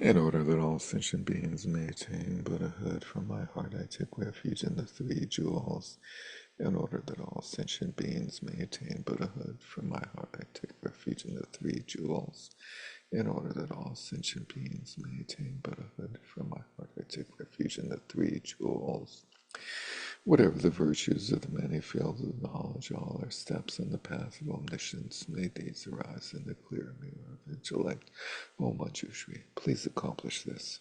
In order that all sentient beings may attain Buddhahood, from my heart I take refuge in the three jewels. In order that all sentient beings may attain Buddhahood, from my heart I take refuge in the three jewels. In order that all sentient beings may attain Buddhahood, from my heart I take refuge in the three jewels. Whatever the virtues of the many fields of knowledge, all are steps in the path of omniscience. May these arise in the clear mirror of intellect. O Manjushri, please accomplish this.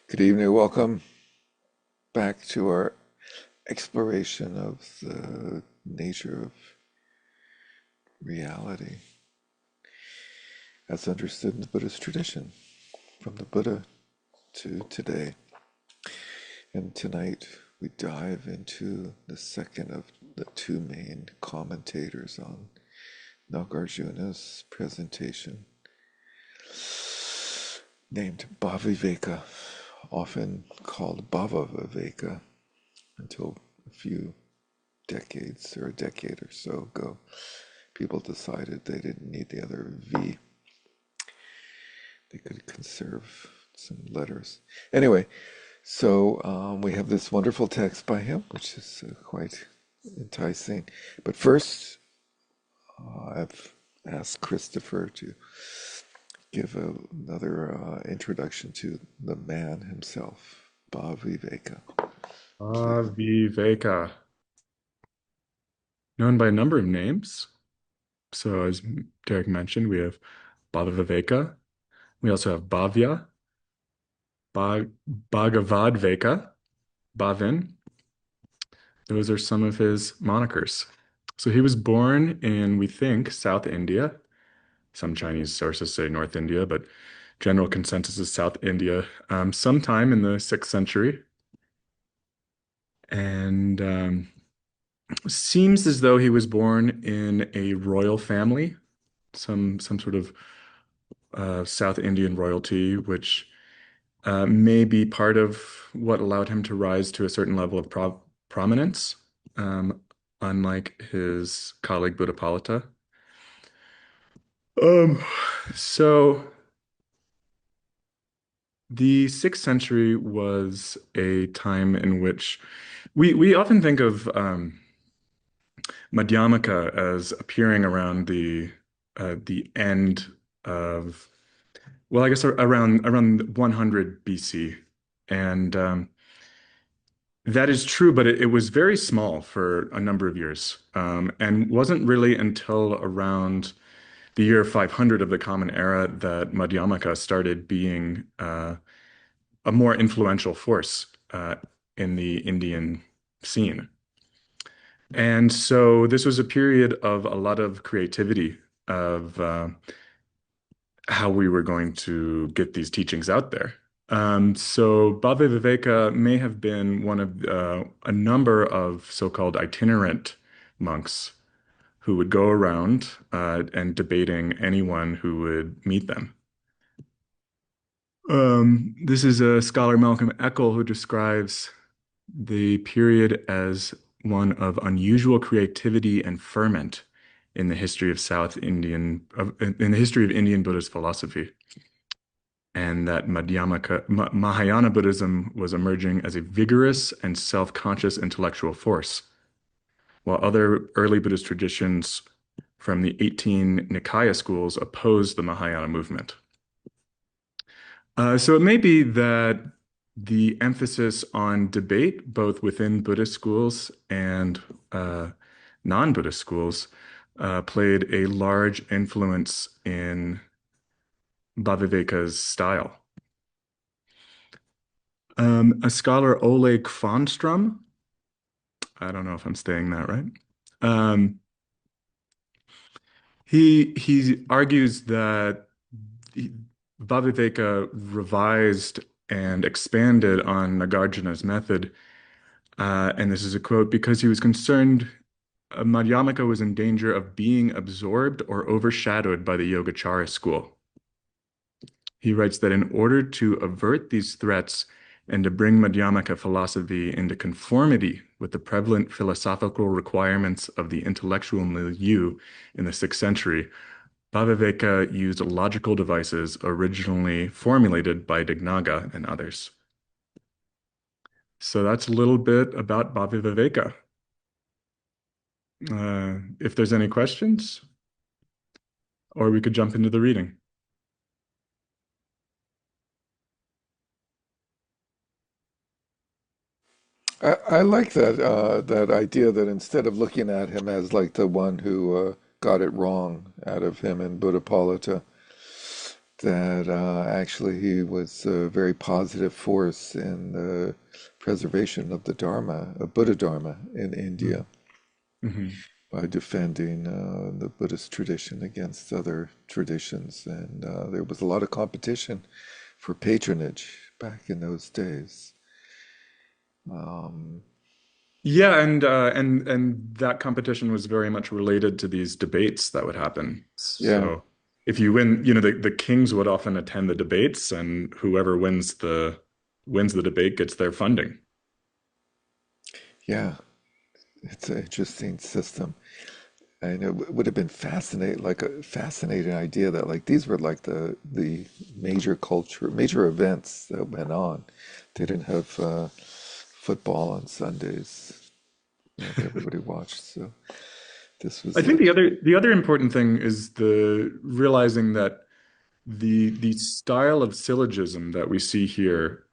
Good evening. Welcome back to our exploration of the nature of reality as understood in the Buddhist tradition, from the Buddha to today. And tonight we dive into the second of the two main commentators on Nagarjuna's presentation, named Bhaviveka, often called Bhavaviveka, until a few decades or a decade or so ago, people decided they didn't need the other V. They could conserve some letters. Anyway, so we have this wonderful text by him, which is quite enticing. But first, I've asked Christopher to give another introduction to the man himself, Bhaviveka. Please. Viveka, known by a number of names. So, as Derek mentioned, we have Bhagaviveka. We also have Bhavya, Bhag Bhagavadveka, Bhavin. Those are some of his monikers. So, he was born in, we think, South India. Some Chinese sources say North India, but general consensus is South India, sometime in the 6th century. And seems as though he was born in a royal family, some sort of South Indian royalty, which may be part of what allowed him to rise to a certain level of prominence, unlike his colleague Buddhapalata. Um, so the 6th century was a time in which we often think of Madhyamaka as appearing around the end of, well, I guess around 100 BC, and that is true, but it was very small for a number of years, and wasn't really until around the year 500 of the Common Era that Madhyamaka started being a more influential force in the Indian scene. And so this was a period of a lot of creativity of how we were going to get these teachings out there. So Bhava Viveka may have been one of a number of so-called itinerant monks who would go around and debating anyone who would meet them. This is a scholar, Malcolm Eckel, who describes the period as one of unusual creativity and ferment in the history of in the history of Indian Buddhist philosophy, and that Mahayana Buddhism was emerging as a vigorous and self-conscious intellectual force, while other early Buddhist traditions from the 18 Nikaya schools opposed the Mahayana movement. So it may be that the emphasis on debate, both within Buddhist schools and non-Buddhist schools, played a large influence in Bhaviveka's style. A scholar, Oleg Kfonstrom, I don't know if I'm saying that right. Um, he argues that Bhaviveka revised and expanded on Nagarjuna's method, and this is a quote, because he was concerned Madhyamaka was in danger of being absorbed or overshadowed by the Yogacara school. He writes that in order to avert these threats, and to bring Madhyamaka philosophy into conformity with the prevalent philosophical requirements of the intellectual milieu in the 6th century, Bhaviveka used logical devices originally formulated by Dignaga and others. So that's a little bit about Bhaviveka. If there's any questions, or we could jump into the reading. I like that that idea that instead of looking at him as like the one who got it wrong out of him and Buddhapalita, that actually he was a very positive force in the preservation of the Dharma, of Buddha Dharma in India Mm-hmm. by defending the Buddhist tradition against other traditions. And there was a lot of competition for patronage back in those days. Um, Yeah, and that competition was very much related to these debates that would happen. yeah, So if you win, the kings would often attend the debates, and whoever wins the debate gets their funding. yeah, it's an interesting system. And it would have been fascinating, like a fascinating idea that like these were like the major events that went on. They didn't have football on Sundays that everybody watched. So this I was think a the other important thing is the realizing that the style of syllogism that we see here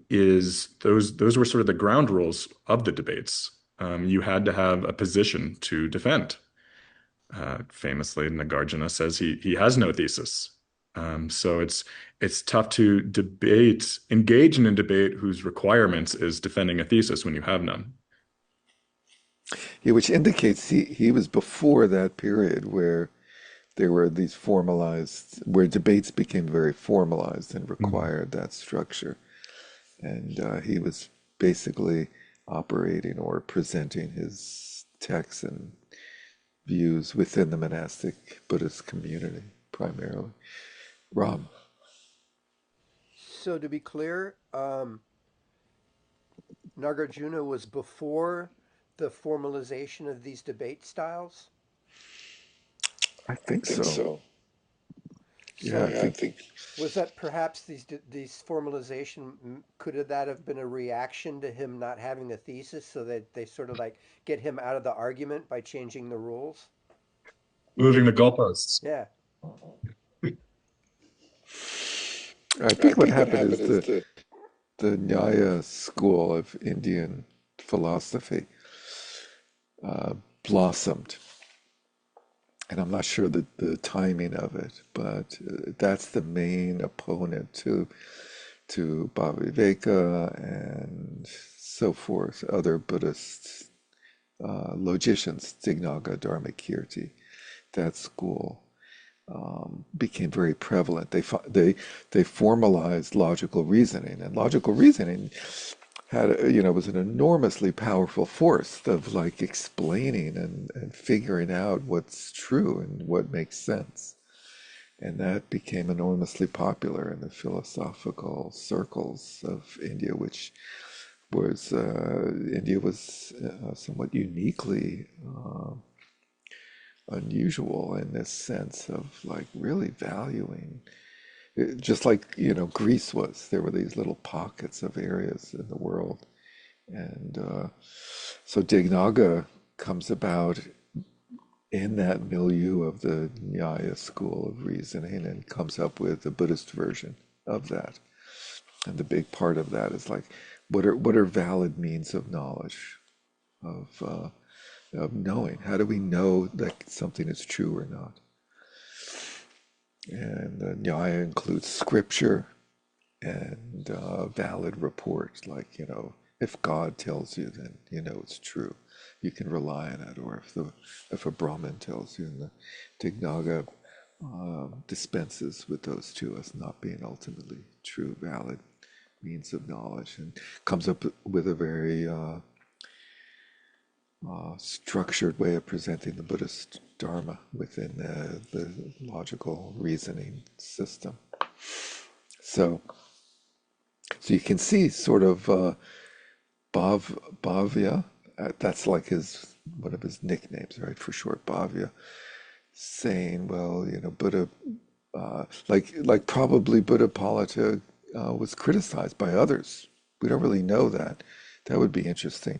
is those were sort of the ground rules of the debates. You had to have a position to defend. Famously, Nagarjuna says he has no thesis. So it's tough to engage in a debate whose requirements is defending a thesis when you have none. yeah, which indicates he was before that period where there were these formalized, where debates became very formalized and Mhm. required that structure. And he was basically operating or presenting his texts and views within the monastic Buddhist community primarily. Ram, So to be clear, Nagarjuna was before the formalization of these debate styles. I think so. Yeah, I So think was that perhaps these formalization could that have been a reaction to him not having a thesis, so that they sort of like get him out of the argument by changing the rules? Moving the goalposts. Yeah. I think what happened is the Nyaya school of Indian philosophy blossomed, and I'm not sure the timing of it, but that's the main opponent to Bhaviveka and so forth, other Buddhist logicians, Dignaga, Dharmakirti. That school became very prevalent. They formalized logical reasoning, and logical reasoning had was an enormously powerful force of like explaining and figuring out what's true and what makes sense. And that became enormously popular in the philosophical circles of India, which was India was somewhat uniquely unusual in this sense of like really valuing, just like Greece was. There were these little pockets of areas in the world, and so Dignaga comes about in that milieu of the Nyaya school of reasoning and comes up with a Buddhist version of that. And the big part of that is like, what are valid means of knowledge, of knowing? How do we know that something is true or not? And the Nyaya includes scripture and valid report, like if God tells you, then it's true. You can rely on it. Or if a Brahmin tells you, and the Dignaga dispenses with those two as not being ultimately true, valid means of knowledge, and comes up with a very structured way of presenting the Buddhist Dharma within the logical reasoning system. So So you can see sort of Bhavya, that's like his one of his nicknames, right? For short, Bhavya, saying, well, Buddha, like probably Buddha was criticized by others. We don't really know that. That would be interesting.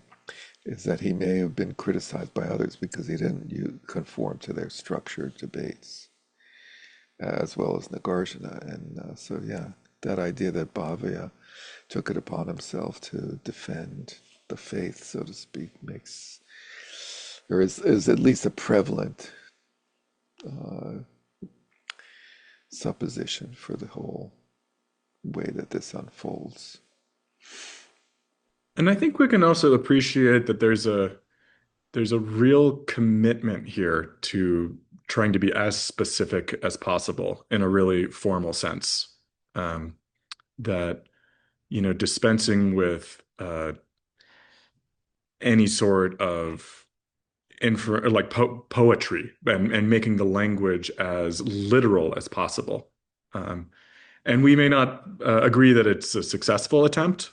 Is that he may have been criticized by others because he didn't conform to their structured debates, as well as Nagarjuna. And so, yeah, that idea that Bhavya took it upon himself to defend the faith, so to speak, is at least a prevalent supposition for the whole way that this unfolds. And I think we can also appreciate that there's a real commitment here to trying to be as specific as possible in a really formal sense. Um, that dispensing with any sort of like poetry and making the language as literal as possible. Um, and we may not agree that it's a successful attempt,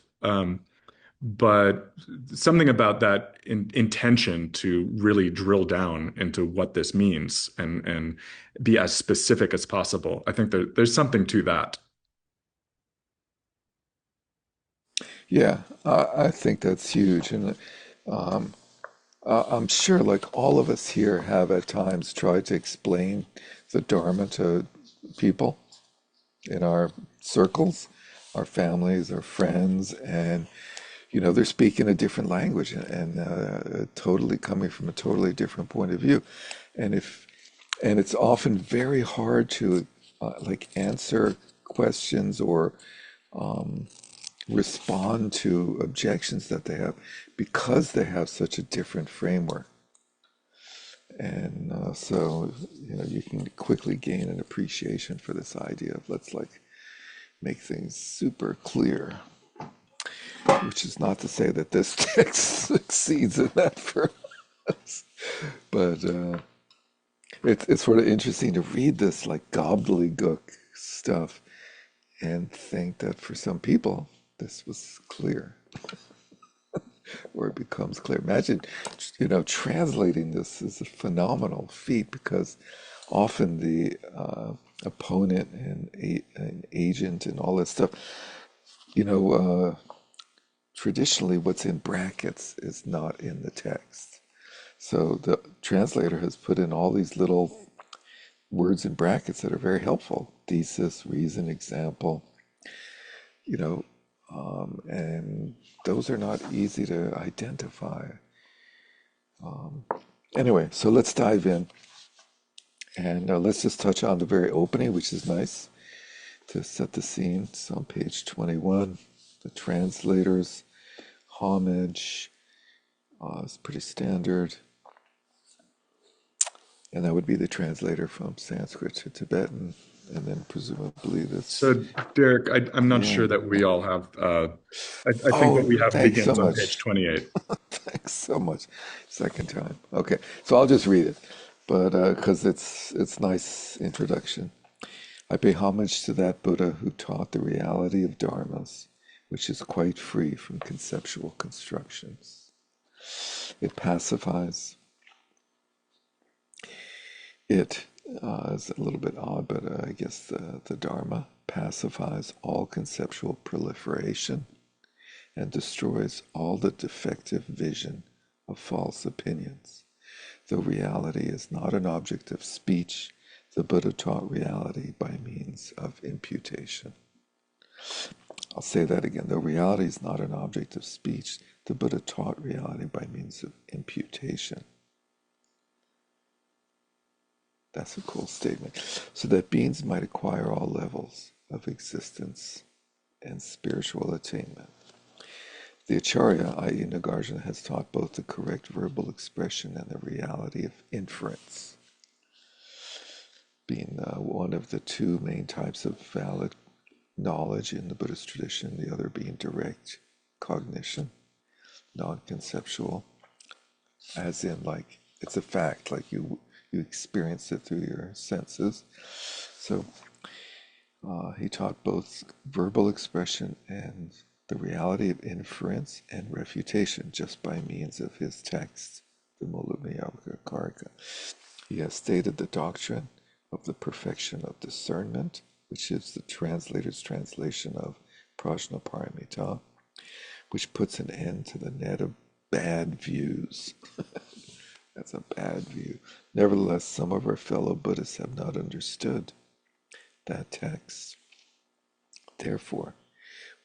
but something about that intention to really drill down into what this means and be as specific as possible. I think there's something to that. Yeah, I think that's huge. And I'm sure, like all of us here, have at times tried to explain the Dharma to people in our circles, our families, our friends, and they're speaking a different language and totally coming from a totally different point of view, and if and it's often very hard to like answer questions or respond to objections that they have because they have such a different framework. And so, you can quickly gain an appreciation for this idea of let's like make things super clear, which is not to say that this text succeeds in that for us, but it's sort of interesting to read this like gobbledygook stuff and think that for some people this was clear, or it becomes clear. Imagine, translating this is a phenomenal feat because often the opponent and agent and all that stuff, you know, traditionally what's in brackets is not in the text. So the translator has put in all these little words in brackets that are very helpful: thesis, reason, example, you know, and those are not easy to identify. Anyway, so let's dive in and let's just touch on the very opening, which is nice to set the scene. It's on page 21. The translator's homage is pretty standard, and that would be the translator from Sanskrit to Tibetan, and then presumably this. So, Derek, I'm not Yeah. sure that we all have. I think what Oh, we have thanks so begins on page much. 28. Thanks so much. Second time. Okay, so I'll just read it, but because it's nice introduction. I pay homage to that Buddha who taught the reality of dharmas, which is quite free from conceptual constructions. It pacifies. It is a little bit odd, but I guess the Dharma pacifies all conceptual proliferation and destroys all the defective vision of false opinions. Though reality is not an object of speech, the Buddha taught reality by means of imputation. I'll say that again. Though reality is not an object of speech, the Buddha taught reality by means of imputation. That's a cool statement. So that beings might acquire all levels of existence and spiritual attainment. The Acharya, i.e., Nagarjuna, has taught both the correct verbal expression and the reality of inference, being one of the two main types of valid knowledge in the Buddhist tradition, the other being direct cognition, non-conceptual, as in like it's a fact, like you experience it through your senses. So He taught both verbal expression and the reality of inference and refutation just by means of his text, the Karika. He has stated the doctrine of the perfection of discernment, which is the translator's translation of Prajnaparamita, which puts an end to the net of bad views. That's a bad view. Nevertheless, some of our fellow Buddhists have not understood that text. Therefore,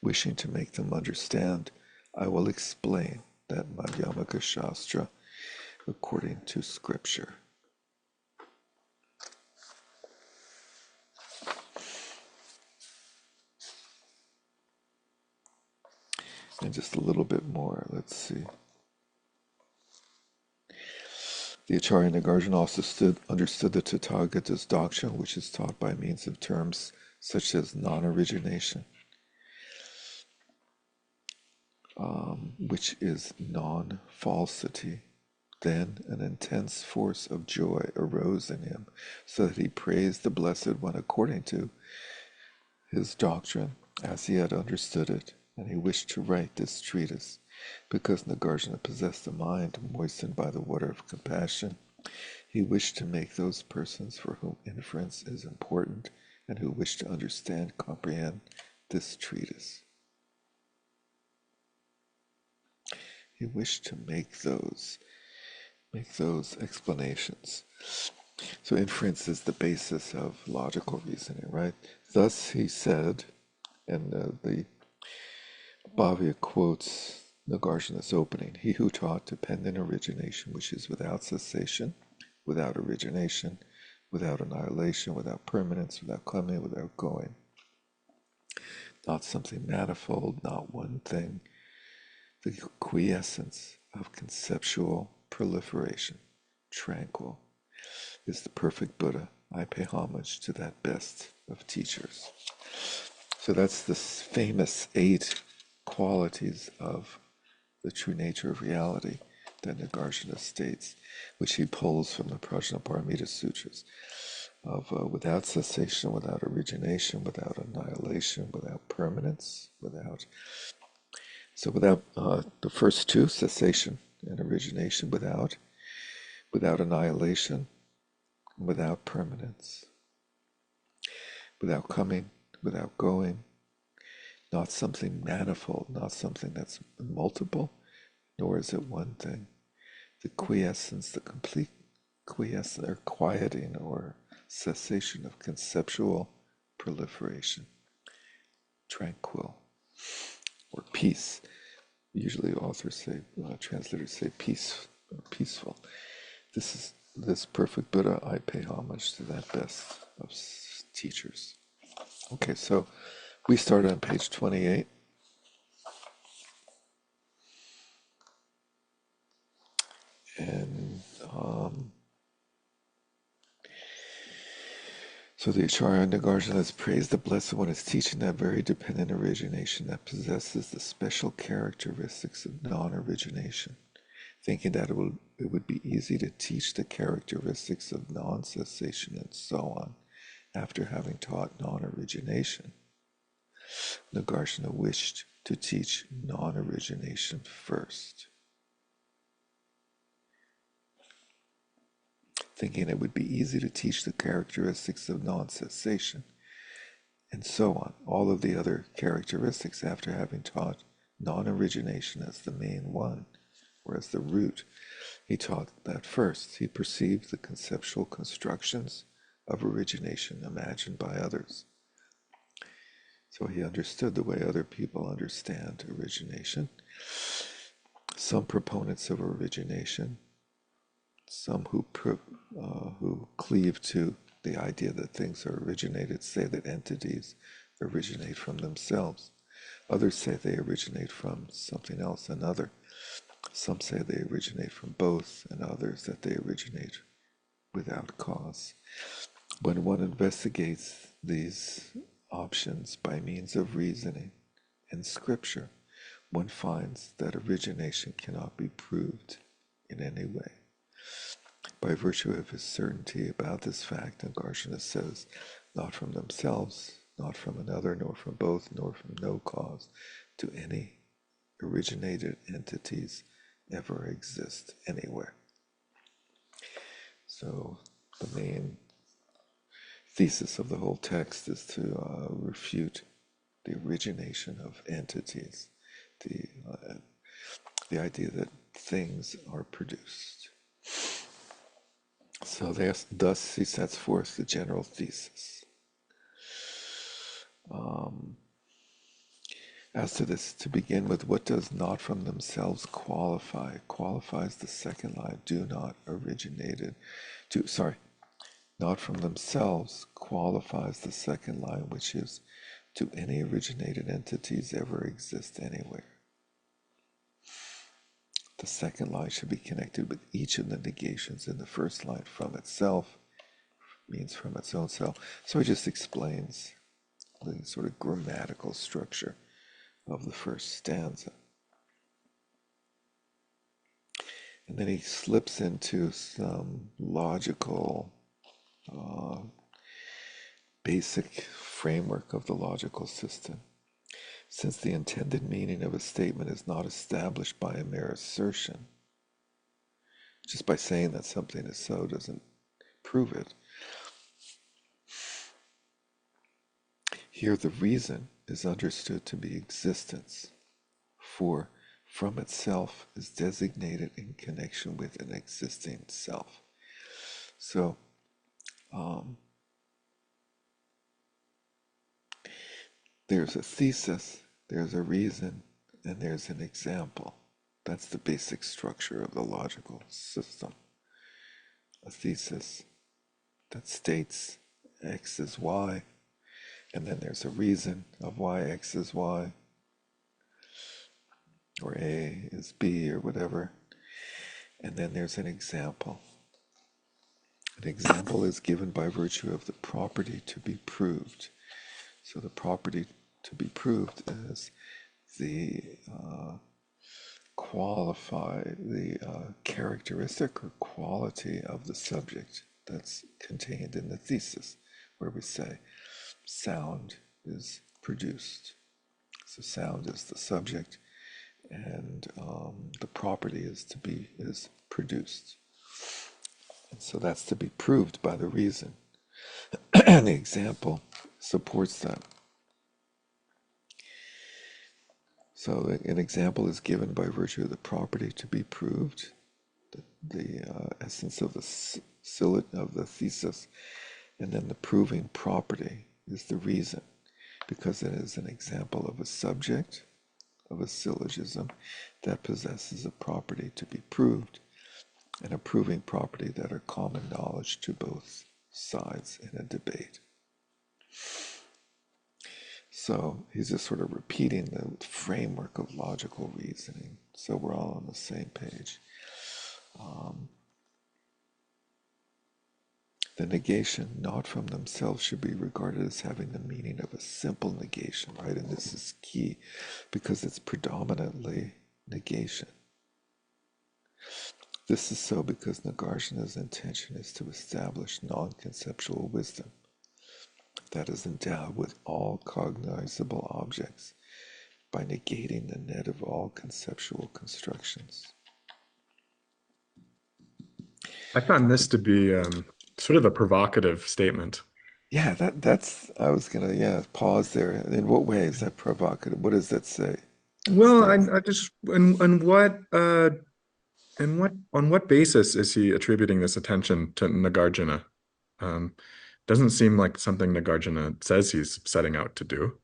wishing to make them understand, I will explain that Madhyamaka Shastra according to Scripture. And just a little bit more, let's see. The Acharya Nagarjuna also understood the Tathagata's doctrine, which is taught by means of terms such as non-origination, which is non-falsity. Then an intense force of joy arose in him, so that he praised the Blessed One according to his doctrine, as he had understood it, and he wished to write this treatise. Because Nagarjuna possessed a mind moistened by the water of compassion, he wished to make those persons for whom inference is important and who wish to understand, comprehend this treatise. He wished to make those explanations. So inference is the basis of logical reasoning, right? Thus he said, and the Bhavya quotes Nagarjuna's opening, he who taught dependent origination, which is without cessation, without origination, without annihilation, without permanence, without coming, without going. Not something manifold, not one thing. The quiescence of conceptual proliferation, tranquil, is the perfect Buddha. I pay homage to that best of teachers. So that's the famous 8 qualities of the true nature of reality that Nagarjuna states, which he pulls from the Prajnaparamita Sutras, of without cessation, without origination, without annihilation, without permanence, without the first 2, cessation and origination, without annihilation, without permanence, without coming, without going, not something manifold, not something that's multiple, nor is it one thing. The quiescence, the complete quiescence or quieting or cessation of conceptual proliferation, tranquil, or peace. Usually authors say, translators say peace, or peaceful. This perfect Buddha, I pay homage to that best of teachers. Okay, so we start on page 28. And so the Acharya Nagarjuna has praised the Blessed One as teaching that very dependent origination that possesses the special characteristics of non-origination, thinking that it would be easy to teach the characteristics of non-cessation and so on after having taught non-origination. Nagarjuna wished to teach non-origination first, thinking it would be easy to teach the characteristics of non-cessation, and so on, all of the other characteristics after having taught non-origination as the main one, or as the root. He taught that first. He perceived the conceptual constructions of origination imagined by others. So he understood the way other people understand origination. Some proponents of origination, some who cleave to the idea that things are originated, say that entities originate from themselves. Others say they originate from something else, another. Some say they originate from both, and others that they originate without cause. When one investigates these options by means of reasoning and scripture, one finds that origination cannot be proved in any way. By virtue of his certainty about this fact, Nagarjuna says, not from themselves, not from another, nor from both, nor from no cause, to any originated entities ever exist anywhere. So the main thesis of the whole text is to refute the origination of entities, the the idea that things are produced. So thus he sets forth the general thesis. As to this, to begin with, what does not from themselves qualify? Qualifies the second line, do not originated. Not from themselves qualifies the second line, which is to any originated entities ever exist anywhere. The second line should be connected with each of the negations in the first line. From itself means from its own self. So he just explains the sort of grammatical structure of the first stanza. And then he slips into some logical, basic framework of the logical system. Since the intended meaning of a statement is not established by a mere assertion, just by saying that something is so doesn't prove it. Here the reason is understood to be existence, for from itself is designated in connection with an existing self. So, there's a thesis, there's a reason, and there's an example. That's the basic structure of the logical system. A thesis that states X is Y, and then there's a reason of why X is Y, or A is B, or whatever. And then there's an example. An example is given by virtue of the property to be proved. So the property to be proved is the characteristic or quality of the subject that's contained in the thesis, where we say sound is produced. So sound is the subject, and the property is produced. And so that's to be proved by the reason. And the example supports that. So an example is given by virtue of the property to be proved, the essence of the thesis, and then the proving property is the reason, because it is an example of a subject of a syllogism that possesses a property to be proved and a proving property that are common knowledge to both sides in a debate. So he's just sort of repeating the framework of logical reasoning, so we're all on the same page. The negation not from themselves should be regarded as having the meaning of a simple negation, right? And this is key because it's predominantly negation. This is so because Nagarjuna's intention is to establish non-conceptual wisdom that is endowed with all cognizable objects by negating the net of all conceptual constructions. I found this to be sort of a provocative statement. Yeah, that's. I was gonna pause there. In what way is that provocative? What does that say? Well, I just on what basis is he attributing this attention to Nagarjuna? Um, doesn't seem like something Nagarjuna says he's setting out to do.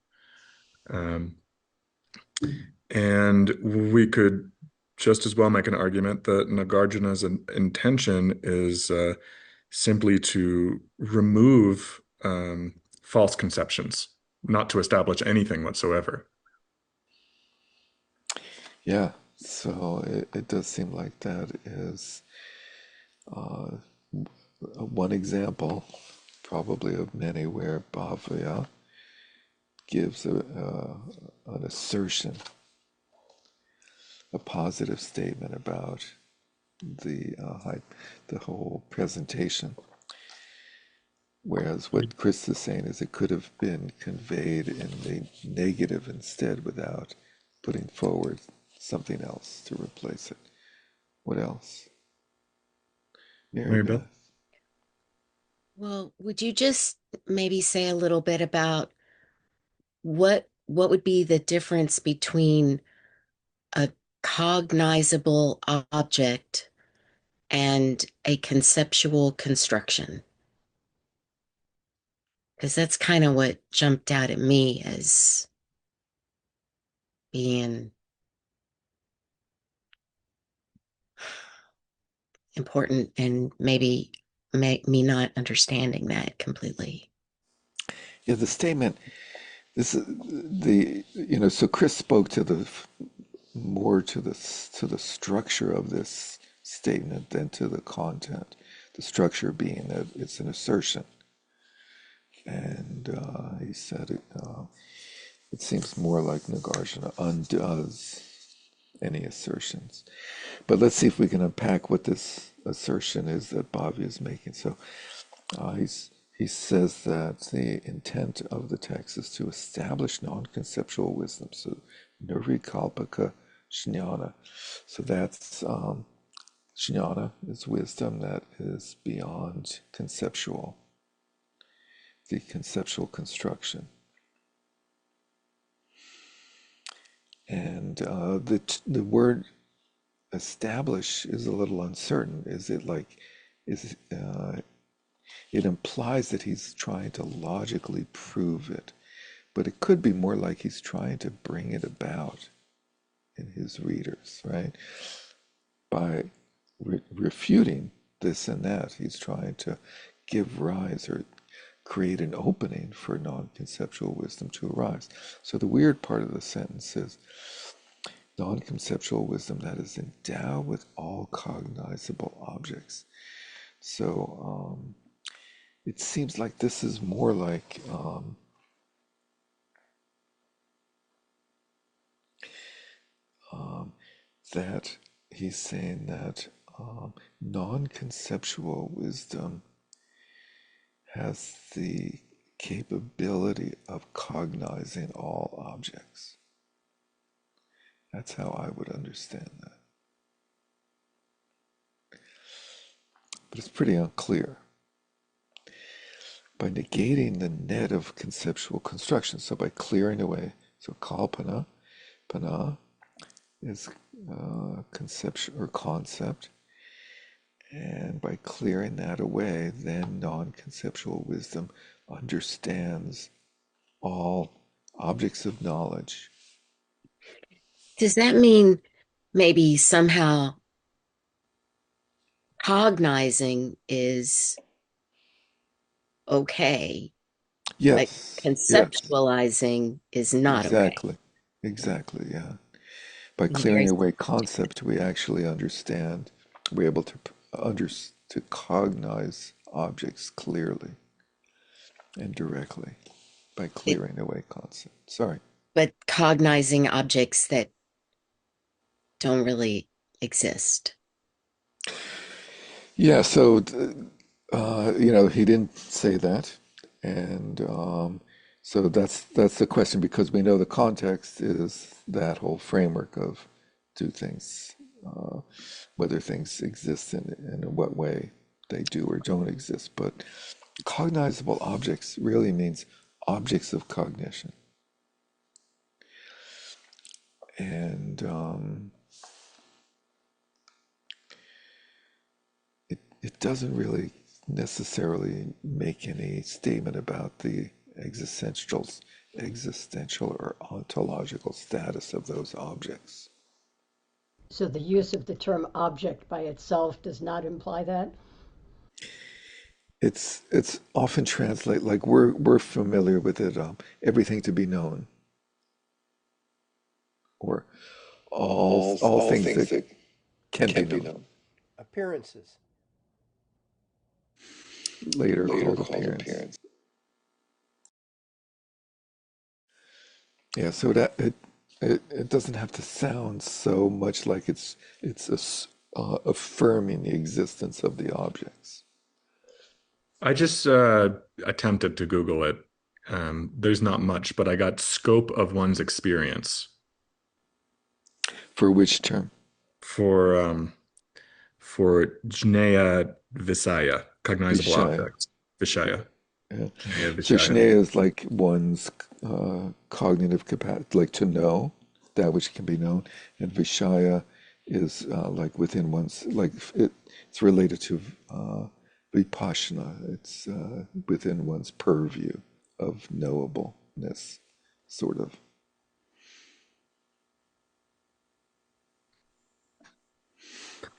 And we could just as well make an argument that Nagarjuna's intention is simply to remove false conceptions, not to establish anything whatsoever. Yeah, so it does seem like that is one example, probably of many, where Bhavya gives an assertion, a positive statement about the whole presentation, Whereas what Chris is saying is it could have been conveyed in the negative instead without putting forward something else to replace it. What else? Mary Mary Beth? Beth. Well, would you just maybe say a little bit about what would be the difference between a cognizable object and a conceptual construction? Because that's kind of what jumped out at me as being important and maybe me not understanding that completely. Yeah, the statement, this is so Chris spoke to the more to the structure of this statement than to the content. The structure being that it's an assertion. And he said it seems more like Nagarjuna undoes any assertions. But let's see if we can unpack what this assertion is that Bhavya is making. So he says that the intent of the text is to establish non-conceptual wisdom. So nirvikalpaka jnana. So that's jnana is wisdom that is beyond conceptual, the conceptual construction. And the word establish is a little uncertain. Is it like is it implies that he's trying to logically prove it, but it could be more like he's trying to bring it about in his readers, right? By refuting this and that, he's trying to give rise or create an opening for non-conceptual wisdom to arise. So the weird part of the sentence is non-conceptual wisdom that is endowed with all cognizable objects. So it seems like this is more like that he's saying that non-conceptual wisdom has the capability of cognizing all objects. That's how I would understand that. But it's pretty unclear. By negating the net of conceptual construction, so by clearing away, so kalpana, pana is conception or concept, and by clearing that away, then non-conceptual wisdom understands all objects of knowledge. Does that mean maybe somehow cognizing is okay, but Yes, yes, conceptualizing is not okay? exactly, exactly, yeah. By Be clearing very away sensitive. concept, we actually understand, we're able to to cognize objects clearly and directly by It, clearing away concept. Sorry. but cognizing objects that don't really exist. Yeah, so he didn't say that, and so that's the question because we know the context is that whole framework of do things, uh, whether things exist and in what way they do or don't exist. But cognizable objects really means objects of cognition, and it doesn't really necessarily make any statement about the existential existential or ontological status of those objects. So the use of the term object by itself does not imply that? It's often translated like we're familiar with it, everything to be known, or all All things things that that can be can be known, known, Appearances. later later called called appearance. appearance. Yeah, so that it doesn't have to sound so much like it's affirming the existence of the objects. I just attempted to Google it. There's not much, but I got scope of one's experience For which term? for Jnana Visaya, cognizable Vishaya. objects. Vishaya. Yeah. Jnana So Vishaya. Shneya is like one's cognitive capacity, like to know that which can be known, and Vishaya is like within one's, like it's related to Vipassana. It's within one's purview of knowableness, sort of.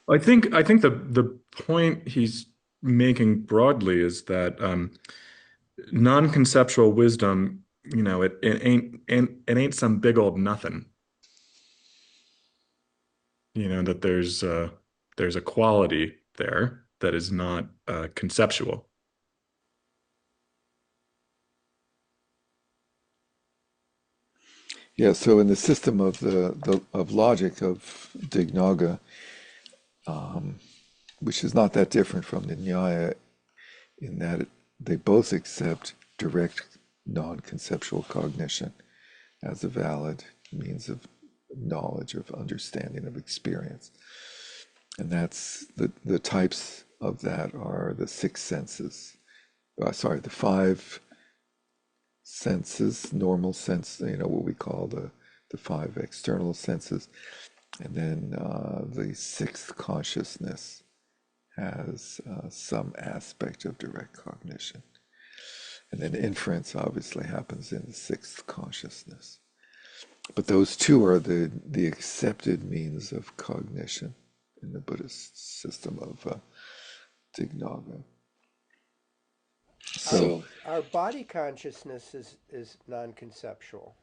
I think the point he's making broadly is that non-conceptual wisdom, it ain't some big old nothing. That there's a quality there that is not conceptual. Yeah. So in the system of the of logic of Dignaga, which is not that different from the Nyaya in that they both accept direct non-conceptual cognition as a valid means of knowledge, of understanding, of experience. And that's the types of that are the six senses. Sorry, the five senses, normal sense, what we call the five external senses. And then the sixth consciousness has some aspect of direct cognition. And then inference obviously happens in the sixth consciousness. But those two are the accepted means of cognition in the Buddhist system of Dignaga. So, Our body consciousness is non-conceptual.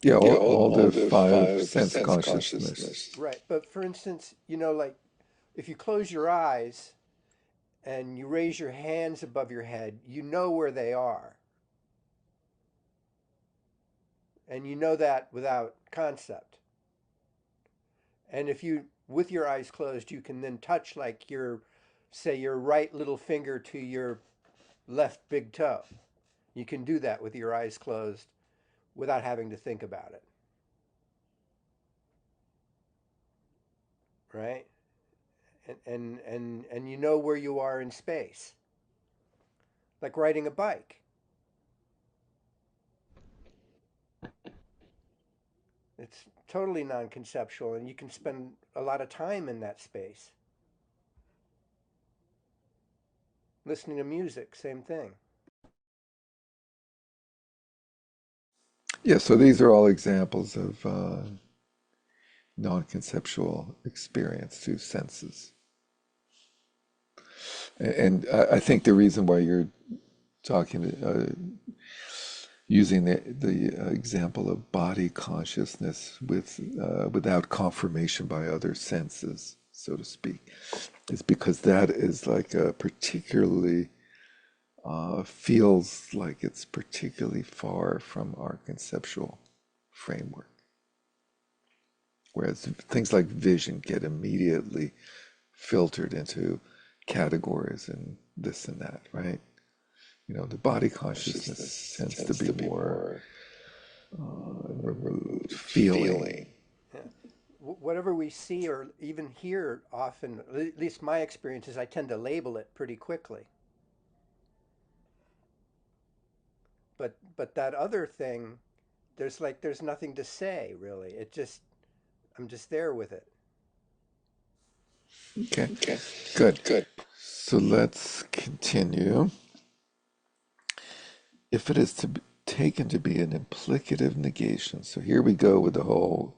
yeah, Yeah, all the the five five sense sense consciousness. consciousness. Right. But for instance, like if you close your eyes and you raise your hands above your head, you know where they are. And you know that without concept. And if you, with your eyes closed, you can then touch like say, your right little finger to your left big toe. You can do that with your eyes closed without having to think about it. Right? And you know where you are in space. Like riding a bike. It's totally non-conceptual, and you can spend a lot of time in that space. Listening to music, same thing. Yeah, so these are all examples of non-conceptual experience through senses. And I think the reason why you're talking, using the example of body consciousness without confirmation by other senses, so to speak, is because that is like a particularly feels like it's particularly far from our conceptual framework. Whereas things like vision get immediately filtered into categories and this and that, right? The body consciousness tends to be more removed, feeling. Yeah. Whatever we see or even hear often, at least my experience is I tend to label it pretty quickly. But that other thing, there's nothing to say really. I'm just there with it. Okay, Okay, good. good. So let's continue. If it is to be taken to be an implicative negation, so here we go with the whole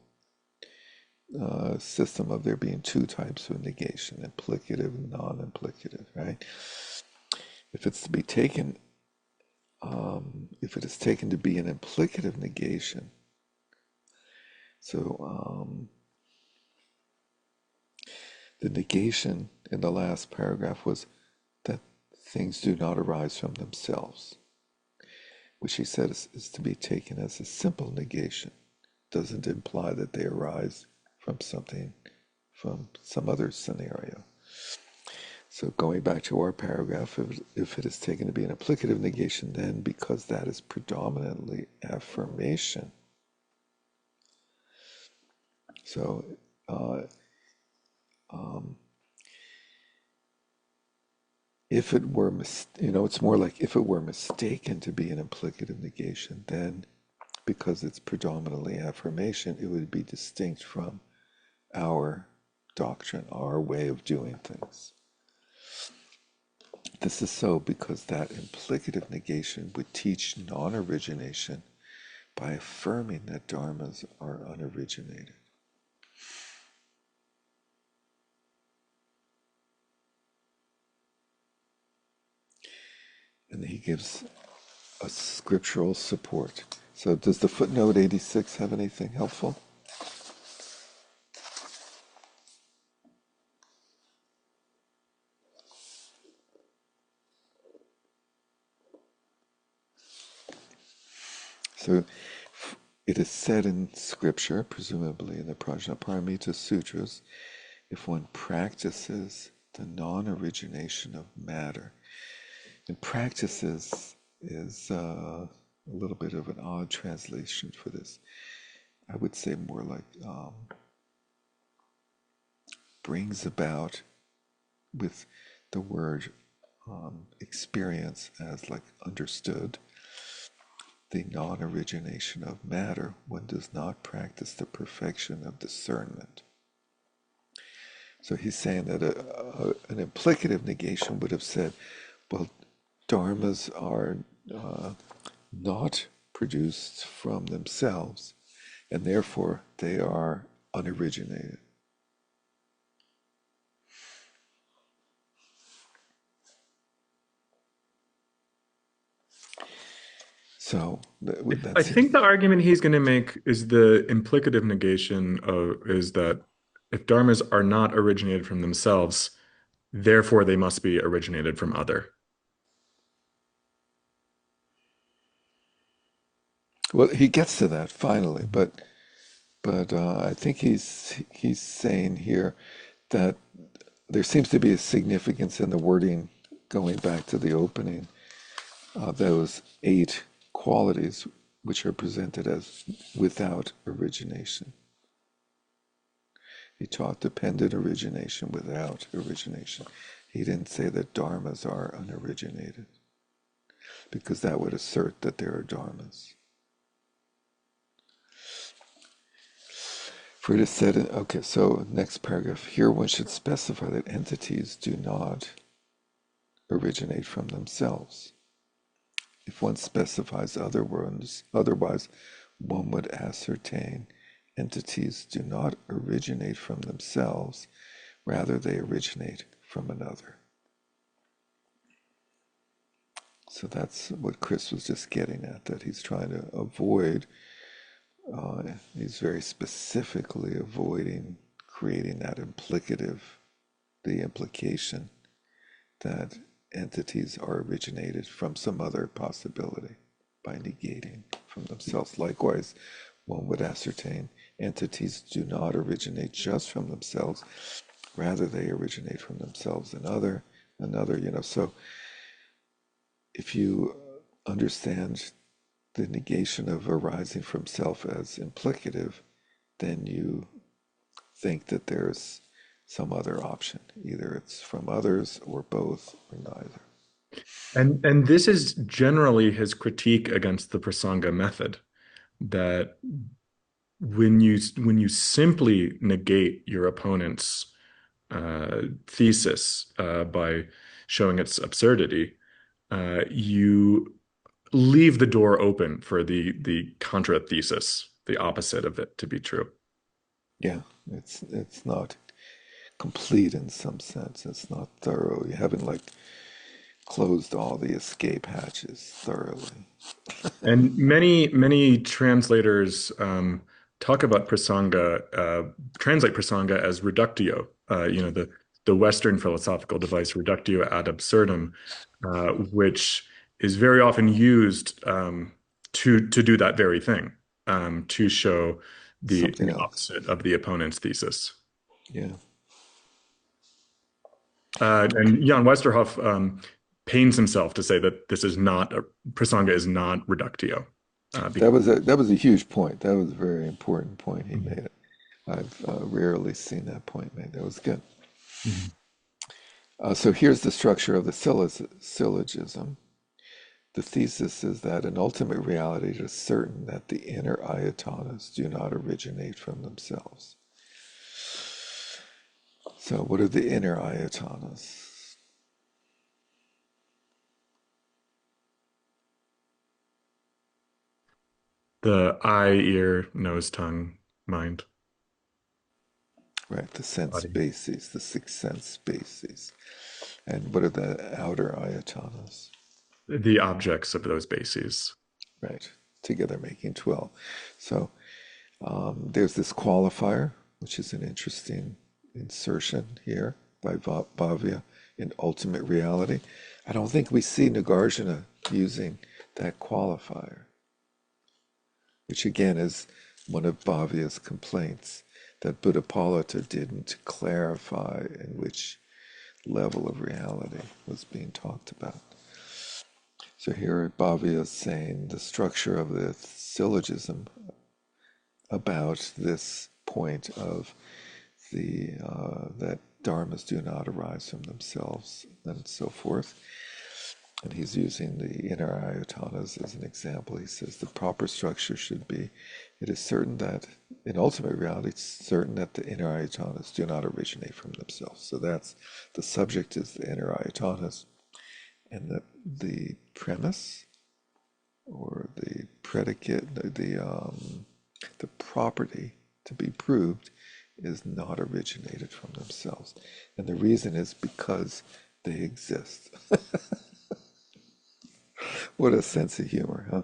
system of there being two types of negation, implicative and non-implicative, right? If it's to be taken, if it is taken to be an implicative negation, so the negation in the last paragraph was that things do not arise from themselves, which he said is to be taken as a simple negation. Doesn't imply that they arise from something, from some other scenario. So going back to our paragraph, if it is taken to be an implicative negation, then because that is predominantly affirmation. So if it were, it's more like if it were mistaken to be an implicative negation, then because it's predominantly affirmation, it would be distinct from our doctrine, our way of doing things. This is so because that implicative negation would teach non-origination by affirming that dharmas are unoriginated. And he gives a scriptural support. So does the footnote 86 have anything helpful? So it is said in scripture, presumably in the Prajnaparamita Sutras, if one practices the non-origination of matter, and practices is a little bit of an odd translation for this. I would say more like brings about with the word experience as like understood the non-origination of matter. One does not practice the perfection of discernment. So he's saying that an implicative negation would have said, well, dharmas are not produced from themselves, and therefore they are unoriginated. So I think the argument he's going to make is the implicative negation is that if dharmas are not originated from themselves, therefore they must be originated from other. Well, he gets to that finally, but I think he's saying here that there seems to be a significance in the wording going back to the opening. Those 8 qualities which are presented as without origination. He taught dependent origination without origination. He didn't say that dharmas are unoriginated, because that would assert that there are dharmas. For it is said, okay, so next paragraph, here one should specify that entities do not originate from themselves. If one specifies otherwise, one would ascertain entities do not originate from themselves, rather they originate from another. So that's what Chris was just getting at, that he's trying to avoid. He's very specifically avoiding creating that implicative, the implication that entities are originated from some other possibility by negating from themselves. Likewise, one would ascertain entities do not originate just from themselves, rather they originate from themselves and another. So if you understand the negation of arising from self as implicative, then you think that there's some other option. Either it's from others or both or neither. And this is generally his critique against the Prasanga method, that when you simply negate your opponent's thesis by showing its absurdity, you leave the door open for the contra thesis, the opposite of it, to be true. Yeah, it's not complete in some sense. It's not thorough. You haven't closed all the escape hatches thoroughly. And many translators talk about prasanga, translate prasanga as reductio. The Western philosophical device reductio ad absurdum, which is very often used to do that very thing, to show the opposite of the opponent's thesis. Yeah. And Jan Westerhoff pains himself to say that this is not Prasanga is not reductio. That was a huge point. That was a very important point he made. I've rarely seen that point made. That was good. Mhm. So here's the structure of the syllogism. The thesis is that in ultimate reality, it is certain that the inner ayatanas do not originate from themselves. So what are the inner ayatanas? The eye, ear, nose, tongue, mind, Right, the sense body. bases, the six sense bases. And what are the outer ayatanas? The objects of those bases. Right, together making 12. So there's this qualifier, which is an interesting insertion here by Bhavya in ultimate reality. I don't think we see Nagarjuna using that qualifier, which again is one of Bhavya's complaints that Buddhapalata didn't clarify in which level of reality was being talked about. So here Bhavya is saying the structure of the syllogism about this point of the that dharmas do not arise from themselves and so forth. And he's using the inner ayatanas as an example. He says the proper structure should be, it is certain that in ultimate reality, it's certain that the inner ayatanas do not originate from themselves. So that's the subject is the inner ayatanas, and the premise or the predicate, the property to be proved is not originated from themselves. And the reason is because they exist. What a sense of humor, huh?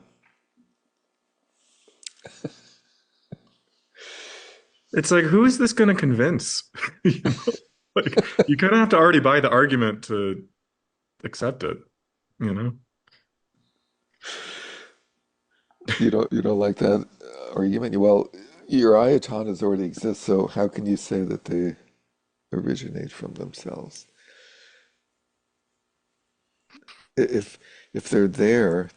It's like, who is this going to convince? You know, like you kind of have to already buy the argument to accept it, you know? You don't like that argument? Well, your ayatanas already exist, so how can you say that they originate from themselves? If if they're there,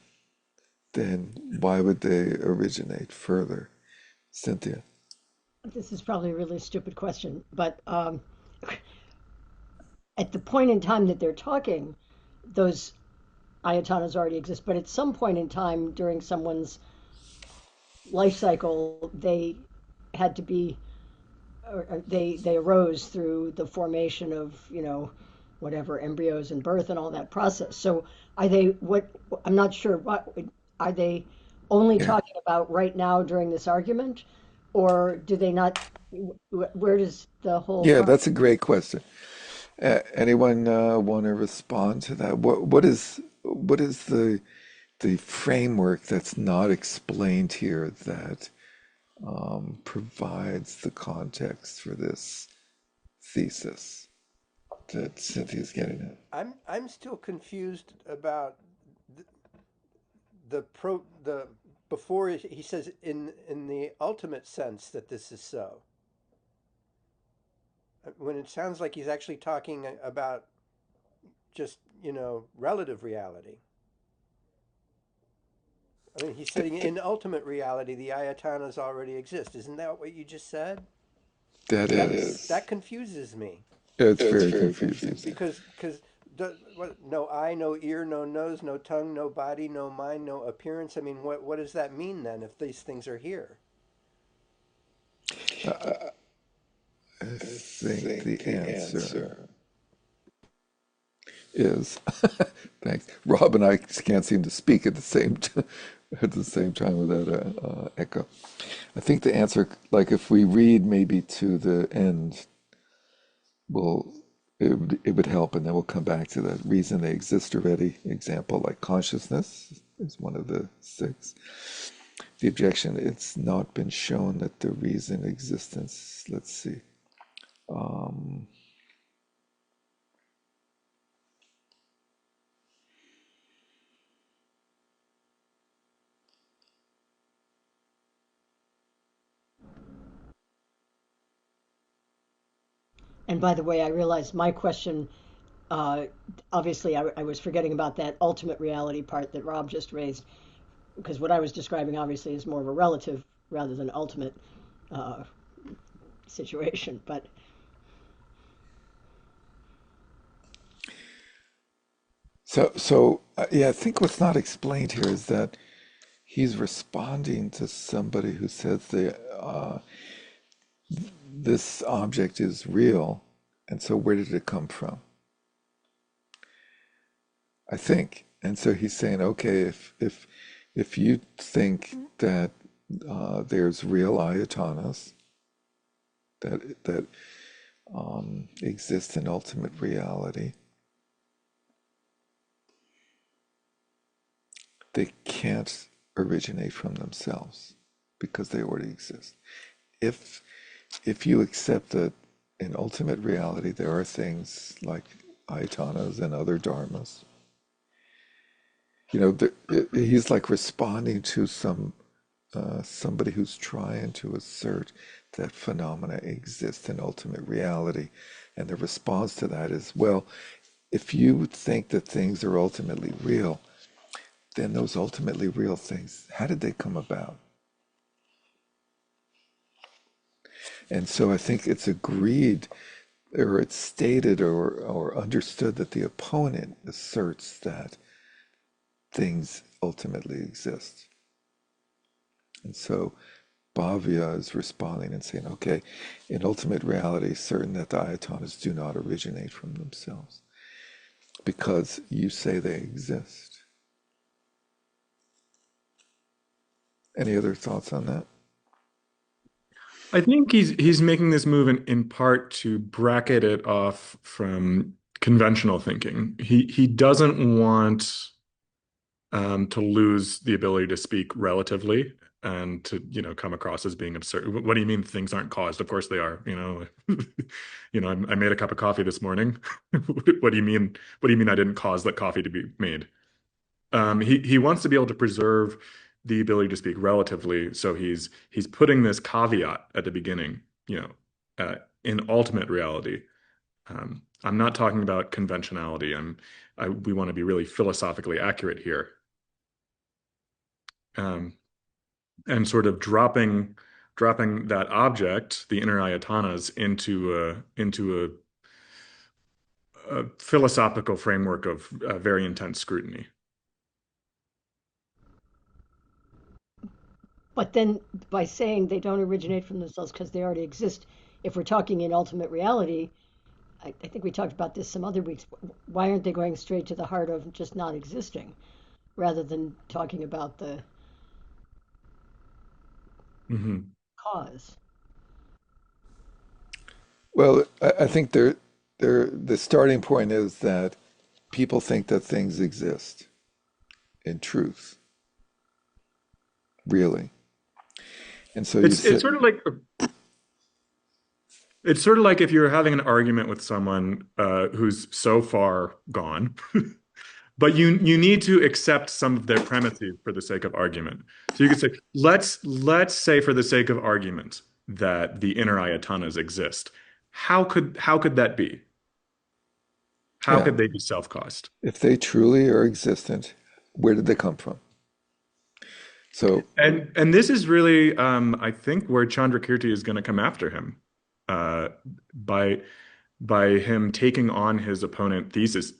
then why would they originate further? Cynthia. This is probably a really stupid question, but at the point in time that they're talking, those ayatanas already exist. But at some point in time during someone's life cycle, they had to be, or they arose through the formation of whatever embryos and birth and all that process. So are they what? I'm not sure. What are they only Yeah. talking about right now during this argument, or do they not? Where does the whole Yeah, that's a great question. Anyone want to respond to that? What is the framework that's not explained here that provides the context for this thesis that Cynthia's getting at? I'm still confused about the before he says in the ultimate sense that this is so, when it sounds like he's actually talking about just relative reality. I mean, he's saying in ultimate reality the ayatanas already exist. Isn't that what you just said? That That is, that confuses me it's very confusing. because no eye, no ear, no nose, no tongue, no body, no mind, no appearance. I mean, what does that mean then if these things are here? I think the answer is thanks. Rob and I can't seem to speak at the same at the same time without a echo. I think the answer, like if we read maybe to the end, will it would help, and then we'll come back to the reason they exist already. Example like consciousness is one of the six. The objection: it's not been shown that the reason existence. Let's see. Um, And by the way, I realize my question uh, obviously, I was forgetting about that ultimate reality part that Rob just raised, because what I was describing obviously is more of a relative rather than ultimate uh, situation. But Yeah, I think what's not explained here is that he's responding to somebody who says this object is real, and so where did it come from? I think, and so he's saying, okay, if you think that there's real ayatonas that exist in ultimate reality, they can't originate from themselves because they already exist. If if you accept that in ultimate reality there are things like ayatanas and other dharmas, he's like responding to somebody who's trying to assert that phenomena exist in ultimate reality, and the response to that is, well, if you think that things are ultimately real, then those ultimately real things, how did they come about? And so I think it's agreed, or it's stated, or understood that the opponent asserts that things ultimately exist. And so Bhavya is responding and saying, okay, in ultimate reality, certain that the ayatanas do not originate from themselves because you say they exist. Any other thoughts on that? I think he's making this move in part to bracket it off from conventional thinking. He doesn't want to lose the ability to speak relatively and to, come across as being absurd. What do you mean things aren't caused? Of course they are, I made a cup of coffee this morning. What do you mean? What do you mean I didn't cause that coffee to be made? He wants to be able to preserve the ability to speak relatively, so he's putting this caveat at the beginning, in ultimate reality. I'm not talking about conventionality. We want to be really philosophically accurate here. Um, and sort of dropping that object, the inner ayatanas, into a philosophical framework of very intense scrutiny. but then by saying they don't originate from themselves because they already exist, if we're talking in ultimate reality, I think we talked about this some other weeks. Why aren't they going straight to the heart of just not existing rather than talking about the Hmm. cause? Well, I think the starting point is that people think that things exist in truth, really. And so you It's said, it's sort of like it's sort of like if you're having an argument with someone who's so far gone, but you need to accept some of their premises for the sake of argument. So you could say, let's say for the sake of argument that the inner ayatanas exist. How could that be? How yeah, could they be self-caused? if they truly are existent, where did they come from? So, And this is really, I think, where Chandrakirti is going to come after him, uh, by him taking on his opponent's theses,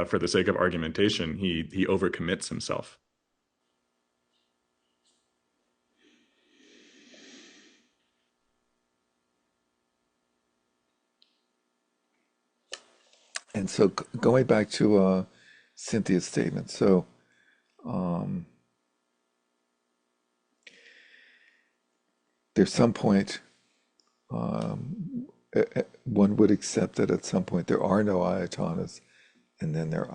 for the sake of argumentation. He overcommits himself. and so going back to Cynthia's statement, so um, there's some point one would accept that at some point there are no ayatanas, and then there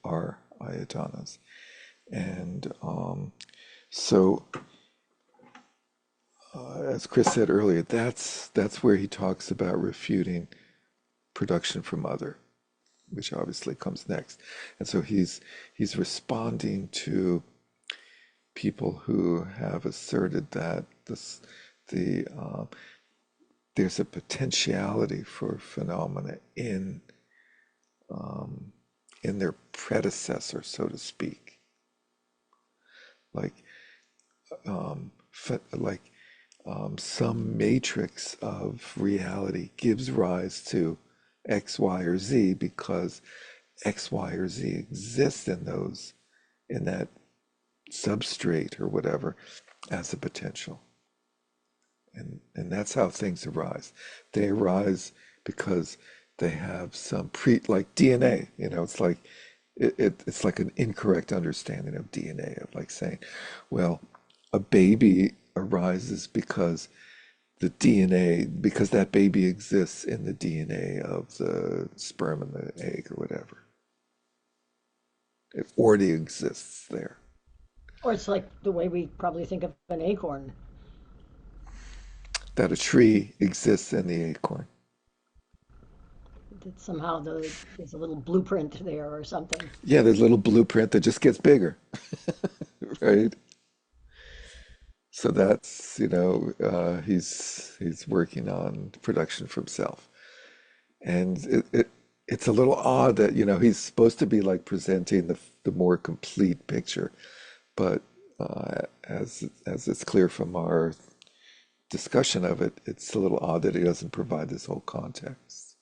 are ayatanas, and so as Chris said earlier, that's where he talks about refuting production from other, which obviously comes next, and so he's responding to people who have asserted that the there's a potentiality for phenomena in um, in their predecessor, so to speak. Like, like some matrix of reality gives rise to X, Y, or Z because X, Y, or Z exists in those, in that substrate or whatever, as a potential. And that's how things arise. They arise because they have some like DNA, it's like it's like an incorrect understanding of DNA, of like saying, well, a baby arises because that baby exists in the DNA of the sperm and the egg or whatever. It already exists there. Or it's like the way we probably think of an acorn. That a tree exists in the acorn. That somehow there's a little blueprint there or something. Yeah, there's a little blueprint that just gets bigger, right? So that's, he's working on production for himself. And it's a little odd that, he's supposed to be like presenting the more complete picture, but as it's clear from our discussion of it, it's a little odd that he doesn't provide this whole context.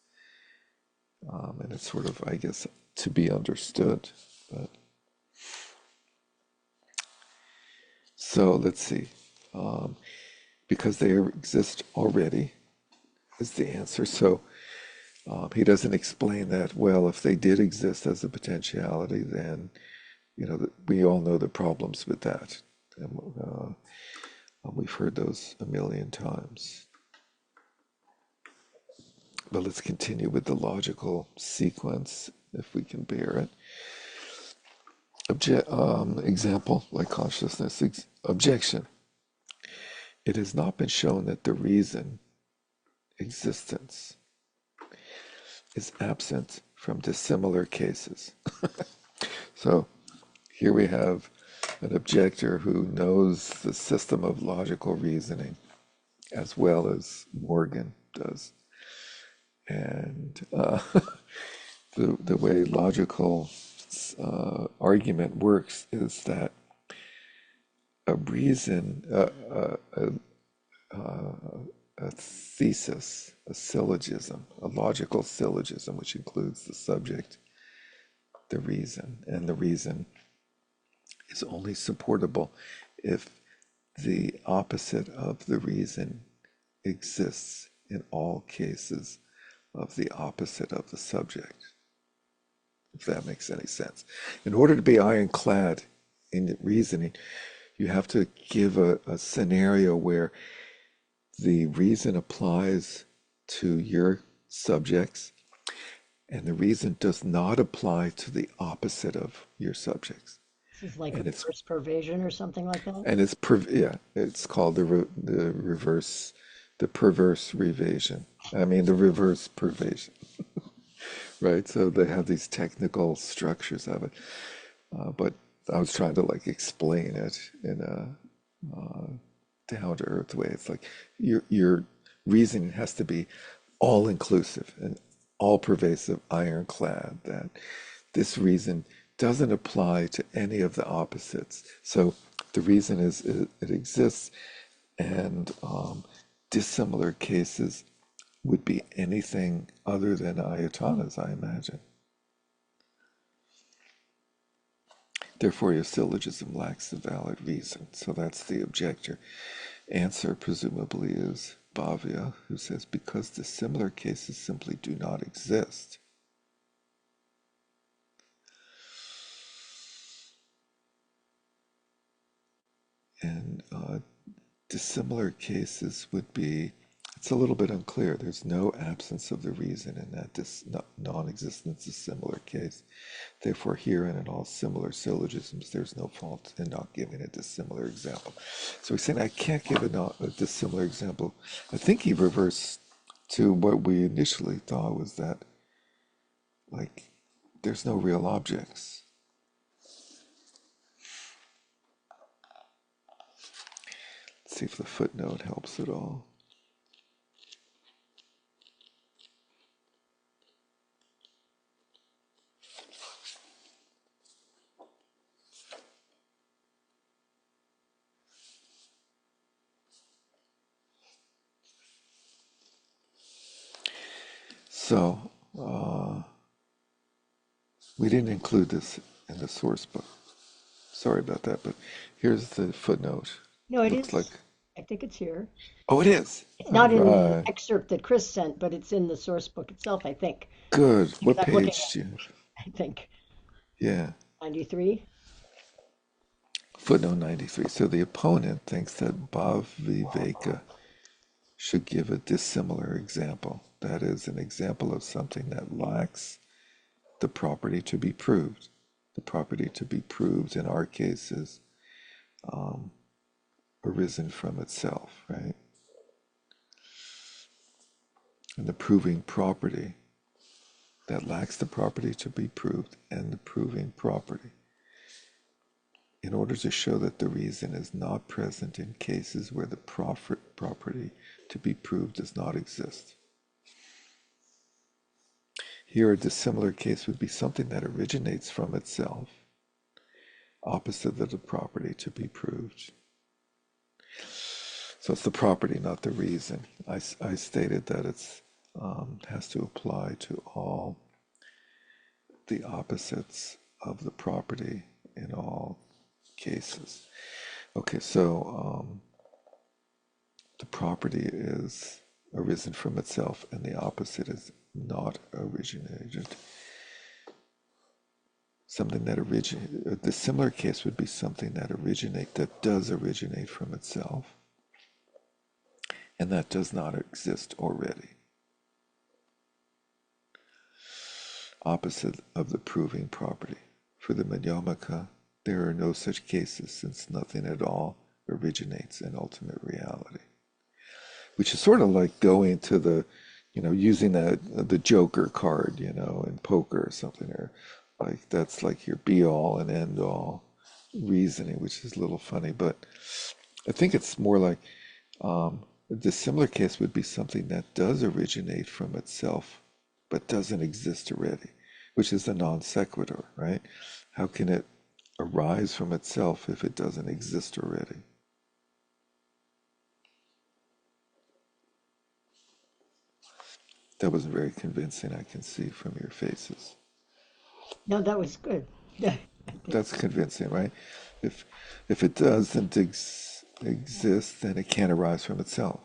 And it's sort of, I guess, to be understood. But so let's see. Because they exist already is the answer. So he doesn't explain that, well, if they did exist as a potentiality, then, we all know the problems with that. And, we've heard those a million times. But let's continue with the logical sequence, if we can bear it. Example, like consciousness. Objection. It has not been shown that the reason, existence, is absent from dissimilar cases. So here we have an objector who knows the system of logical reasoning as well as Morgan does. And the way logical argument works is that a reason, a thesis, a syllogism, a logical syllogism, which includes the subject, the reason, and the reason is only supportable if the opposite of the reason exists in all cases of the opposite of the subject, if that makes any sense. In order to be ironclad in reasoning, you have to give a scenario where the reason applies to your subjects and the reason does not apply to the opposite of your subjects. This is like And it's reverse pervasion or something like that. and it's yeah, it's called the reverse, the perverse revasion. I mean the reverse pervasion, right? So they have these technical structures of it, but I was trying to like explain it in a down to earth way. It's like your reasoning has to be all inclusive and all pervasive, ironclad. That this reason doesn't apply to any of the opposites. So the reason is it exists, and dissimilar cases would be anything other than ayatanas, I imagine. Therefore, your syllogism lacks a valid reason. So that's the objector. Answer presumably is Bhavya, who says, because dissimilar cases simply do not exist. And dissimilar cases would be, it's a little bit unclear. There's no absence of the reason in that non-existence is similar case. Therefore, herein in all similar syllogisms, there's no fault in not giving a dissimilar example. So he's saying, I can't give a dissimilar example. I think he reversed to what we initially thought was that, like, there's no real objects. Let's see if the footnote helps at all. So we didn't include this in the source book. Sorry about that, but here's the footnote. No, it Looks like, is. I think it's here. oh, it is. It's All not in the right. excerpt that Chris sent, but it's in the source book itself, I think. Good. Because What I'm looking page at, do you have? I think, Yeah. 93. Footnote 93. So the opponent thinks that Bhav Viveka should give a dissimilar example. That is, an example of something that lacks the property to be proved. The property to be proved in our case is arisen from itself, right? And the proving property that lacks the property to be proved and the proving property. In order to show that the reason is not present in cases where the property to be proved does not exist. Here, a dissimilar case would be something that originates from itself, opposite of the property to be proved. So it's the property, not the reason. I stated that it's has to apply to all the opposites of the property in all cases. Okay, so the property is arisen from itself and the opposite is not originated. Something that the similar case would be something that does originate from itself and that does not exist already. Opposite of the proving property. For the Madhyamaka, there are no such cases since nothing at all originates in ultimate reality. Which is sort of like going to using the Joker card, in poker or something, or like that's like your be all and end all reasoning, which is a little funny, but I think it's more like a dissimilar case would be something that does originate from itself but doesn't exist already, which is the non sequitur, right? How can it arise from itself if it doesn't exist already? That wasn't very convincing, I can see from your faces. No, that was good. Yeah, I think. That's convincing, right? If if it doesn't exist, then it can't arise from itself.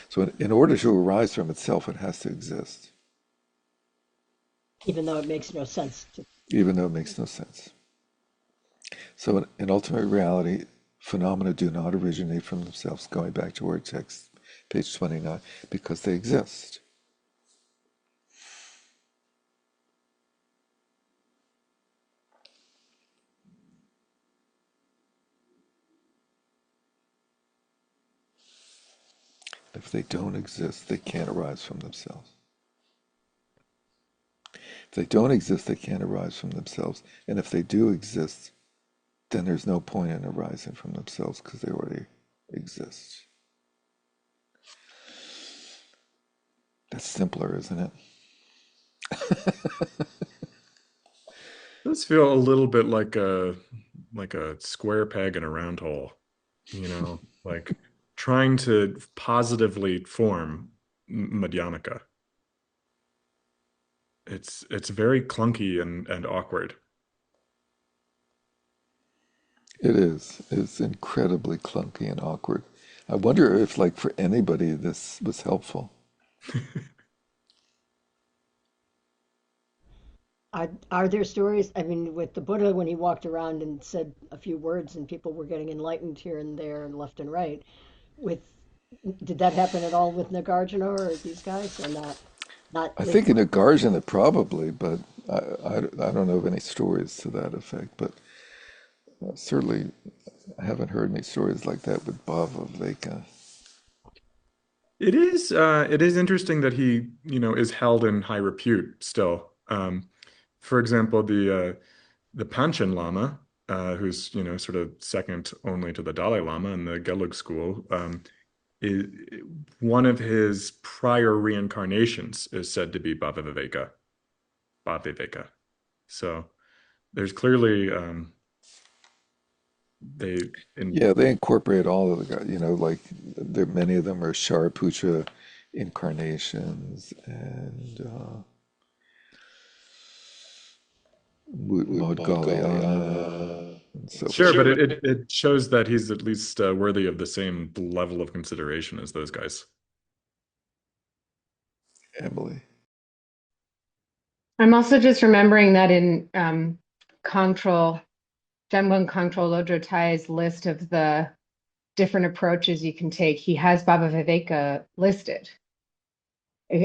So in order to arise from itself, it has to exist, Even though it makes no sense to. even though it makes no sense. So in ultimate reality, phenomena do not originate from themselves, going back to our text, page 29, because they exist. If they don't exist, they can't arise from themselves. If they don't exist, they can't arise from themselves. And if they do exist, then there's no point in arising from themselves because they already exist. That's simpler, isn't it? It does feel a little bit like a square peg in a round hole, like trying to positively form Madhyamaka. It's very clunky and awkward. It is. It's incredibly clunky and awkward. I wonder if, like, for anybody, this was helpful. Are there stories? I mean, with the Buddha when he walked around and said a few words and people were getting enlightened here and there and left and right. With did that happen at all with Nagarjuna or these guys or not? Not I in think in a Guardian it probably, but I don't know of any stories to that effect. But certainly I haven't heard any stories like that with Bhava Veka. It is interesting that he, is held in high repute still. For example, the Panchen Lama, who's, sort of second only to the Dalai Lama in the Gelug school, i one of his prior reincarnations is said to be Bhaviveka. So there's clearly they Yeah, they incorporate all of the guys. Like many of them are Shariputra incarnations and Maud Galliana and so Sure, forth. but it shows that he's at least worthy of the same level of consideration as those guys. Emily. I'm also just remembering that in Control, Jamgon Control Lodrotai's list of the different approaches you can take, he has Baba Viveka listed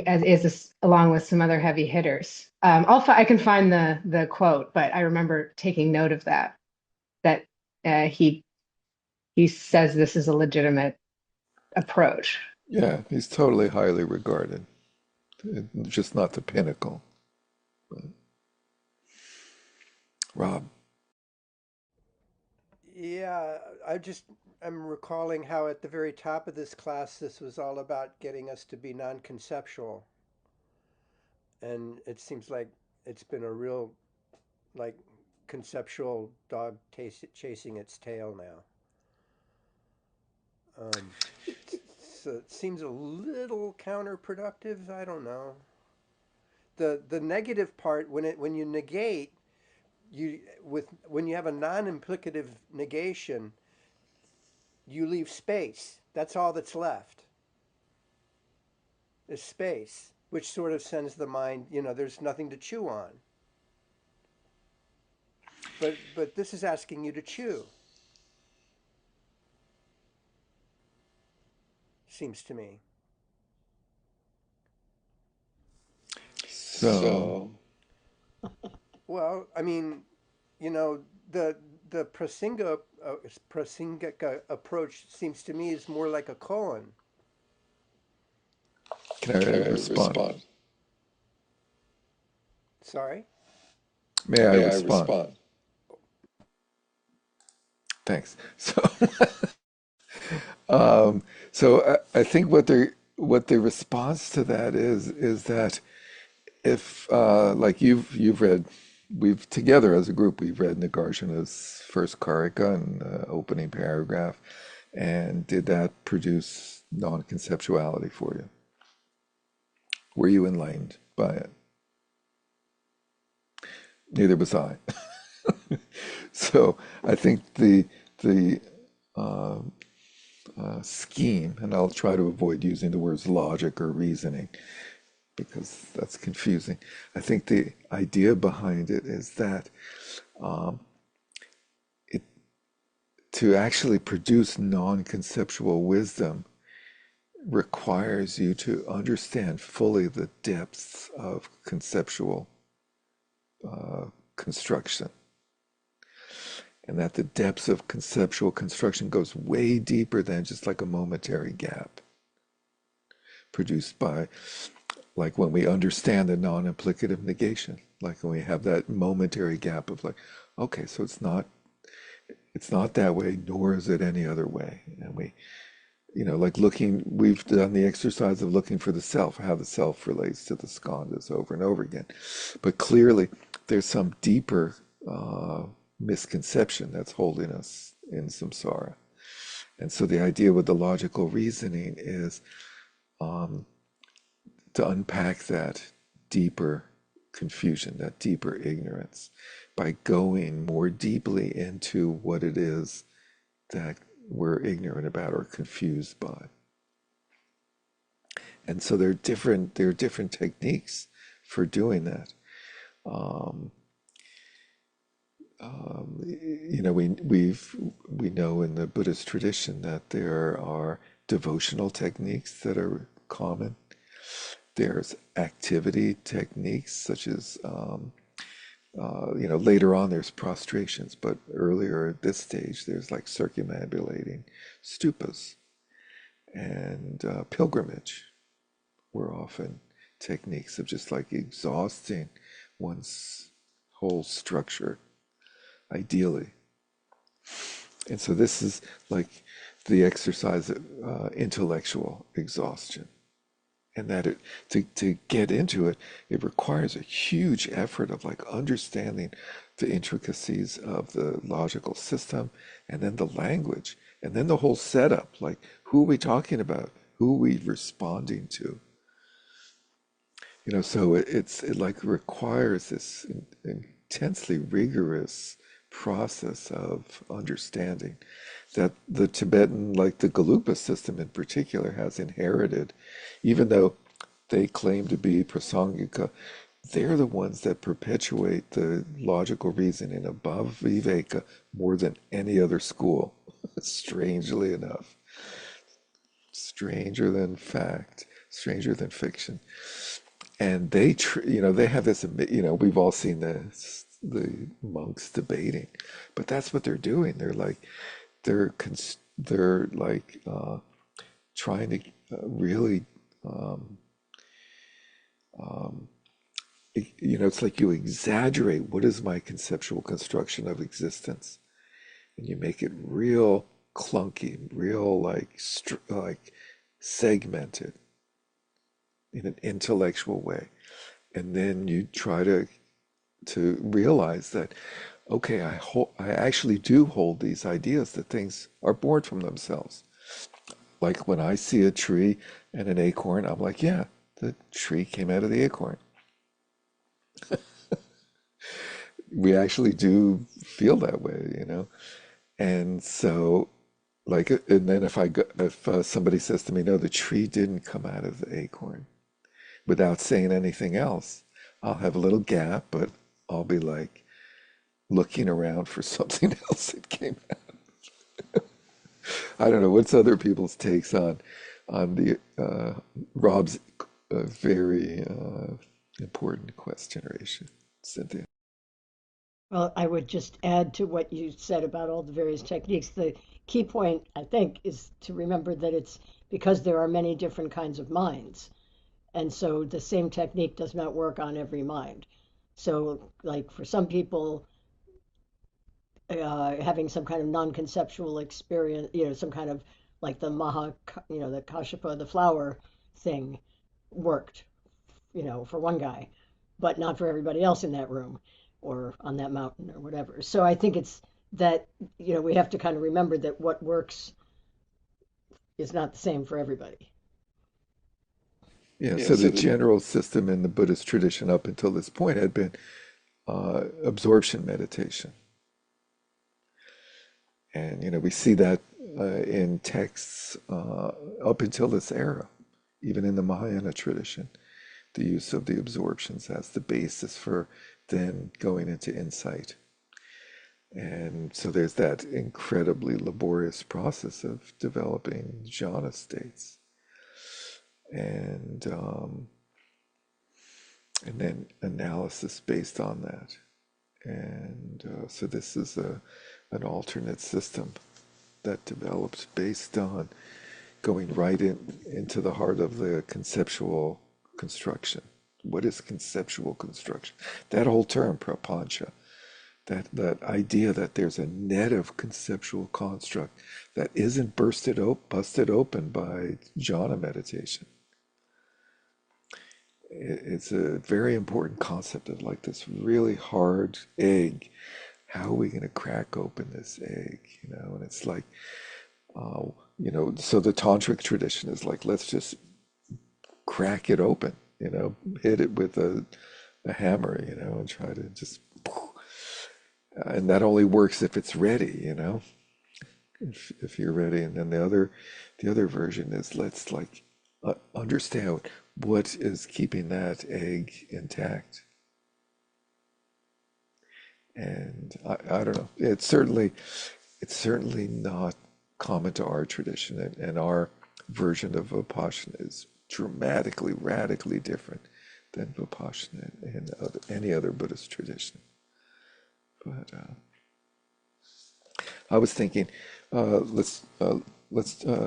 as along with some other heavy hitters. I can find the quote, but I remember taking note of that he says this is a legitimate approach. Yeah, he's totally highly regarded. Just not the pinnacle. But Rob. Yeah, I'm recalling how at the very top of this class, this was all about getting us to be non-conceptual, and it seems like it's been a real like conceptual dog chasing its tail now. So it seems a little counterproductive. I don't know. The negative part when you negate when you have a non-implicative negation, you leave space. That's all that's left. Is space, which sort of sends the mind. There's nothing to chew on. But this is asking you to chew. Seems to me. So, Well, I mean, you know, the the Prasingika approach seems to me is more like a koan. can I respond? Sorry. May I respond? Thanks. So I think what the response to that is that if like you've read, we've together as a group we've read Nagarjuna's first Karika and opening paragraph, and did that produce non-conceptuality for you? Were you enlightened by it? Neither was I. So I think the uh, scheme, and I'll try to avoid using the words logic or reasoning because that's confusing. I think the idea behind it is that um, it to actually produce non-conceptual wisdom requires you to understand fully the depths of conceptual construction, and that the depths of conceptual construction goes way deeper than just like a momentary gap produced by, like when we understand the non-implicative negation, like when we have that momentary gap of like, okay, so it's not that way, nor is it any other way. And we, like we've done the exercise of looking for the self, how the self relates to the skandhas over and over again. But clearly there's some deeper misconception that's holding us in samsara. And so the idea with the logical reasoning is to unpack that deeper confusion, that deeper ignorance, by going more deeply into what it is that we're ignorant about or confused by. And so there are different techniques for doing that. Um, we know in the Buddhist tradition that there are devotional techniques that are common. There's activity techniques such as later on there's prostrations, but earlier at this stage there's like circumambulating stupas, and pilgrimage were often techniques of just like exhausting one's whole structure, ideally. And so this is like the exercise of intellectual exhaustion. And that to get into it, it requires a huge effort of like understanding the intricacies of the logical system, and then the language, and then the whole setup. Like, who are we talking about? who are we responding to? So it like requires this intensely rigorous process of understanding that the Tibetan, like the Galupa system in particular, has inherited, even though they claim to be Prasangika, they're the ones that perpetuate the logical reasoning above Viveka more than any other school, strangely enough. Stranger than fact, stranger than fiction. And they have this, we've all seen the monks debating, but that's what they're doing. They're like trying to really, it's like you exaggerate what is my conceptual construction of existence, and you make it real clunky, real like segmented in an intellectual way, and then you try to realize that, okay, I actually do hold these ideas that things are born from themselves. Like when I see a tree and an acorn, I'm like, yeah, the tree came out of the acorn. We actually do feel that way. And so, like, and then if somebody says to me, no, the tree didn't come out of the acorn, without saying anything else, I'll have a little gap, but I'll be like looking around for something else that came out. I don't know what's other people's takes on the Rob's very important question, Cynthia. Well, I would just add to what you said about all the various techniques. The key point, I think, is to remember that it's because there are many different kinds of minds. And so the same technique does not work on every mind. So, like for some people, having some kind of non-conceptual experience, some kind of like the the Kashyapa, the flower thing worked, for one guy, but not for everybody else in that room or on that mountain or whatever. So I think it's that, we have to kind of remember that what works is not the same for everybody. Yeah, so the general system in the Buddhist tradition up until this point had been absorption meditation. And, we see that in texts up until this era, even in the Mahayana tradition, the use of the absorptions as the basis for then going into insight. And so there's that incredibly laborious process of developing jhana states. And then analysis based on that. And so this is an alternate system that develops based on going right into the heart of the conceptual construction. What is conceptual construction? That whole term, prapancha, that idea that there's a net of conceptual construct that isn't busted open by jhana meditation. It's a very important concept of like this really hard egg. How are we going to crack open this egg? And it's like, so the tantric tradition is like, let's just crack it open, hit it with a hammer, and try to just, and that only works if it's ready, if you're ready. And then the other version is let's like understand what is keeping that egg intact. And I don't know. It's certainly not common to our tradition, and our version of Vipassana is dramatically, radically different than Vipassana in any other Buddhist tradition. But I was thinking, let's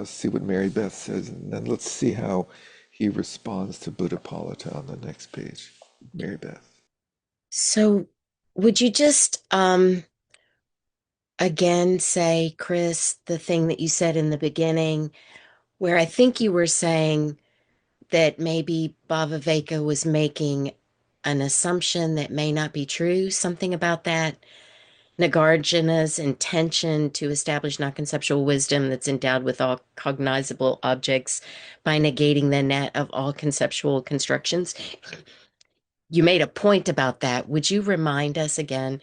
see what Mary Beth says, and then let's see how he responds to Buddhapalita on the next page. Mary Beth. So would you just again say, Chris, the thing that you said in the beginning, where I think you were saying that maybe Bhavaveka was making an assumption that may not be true, something about that? Nagarjuna's intention to establish non-conceptual wisdom that's endowed with all cognizable objects by negating the net of all conceptual constructions. You made a point about that. Would you remind us again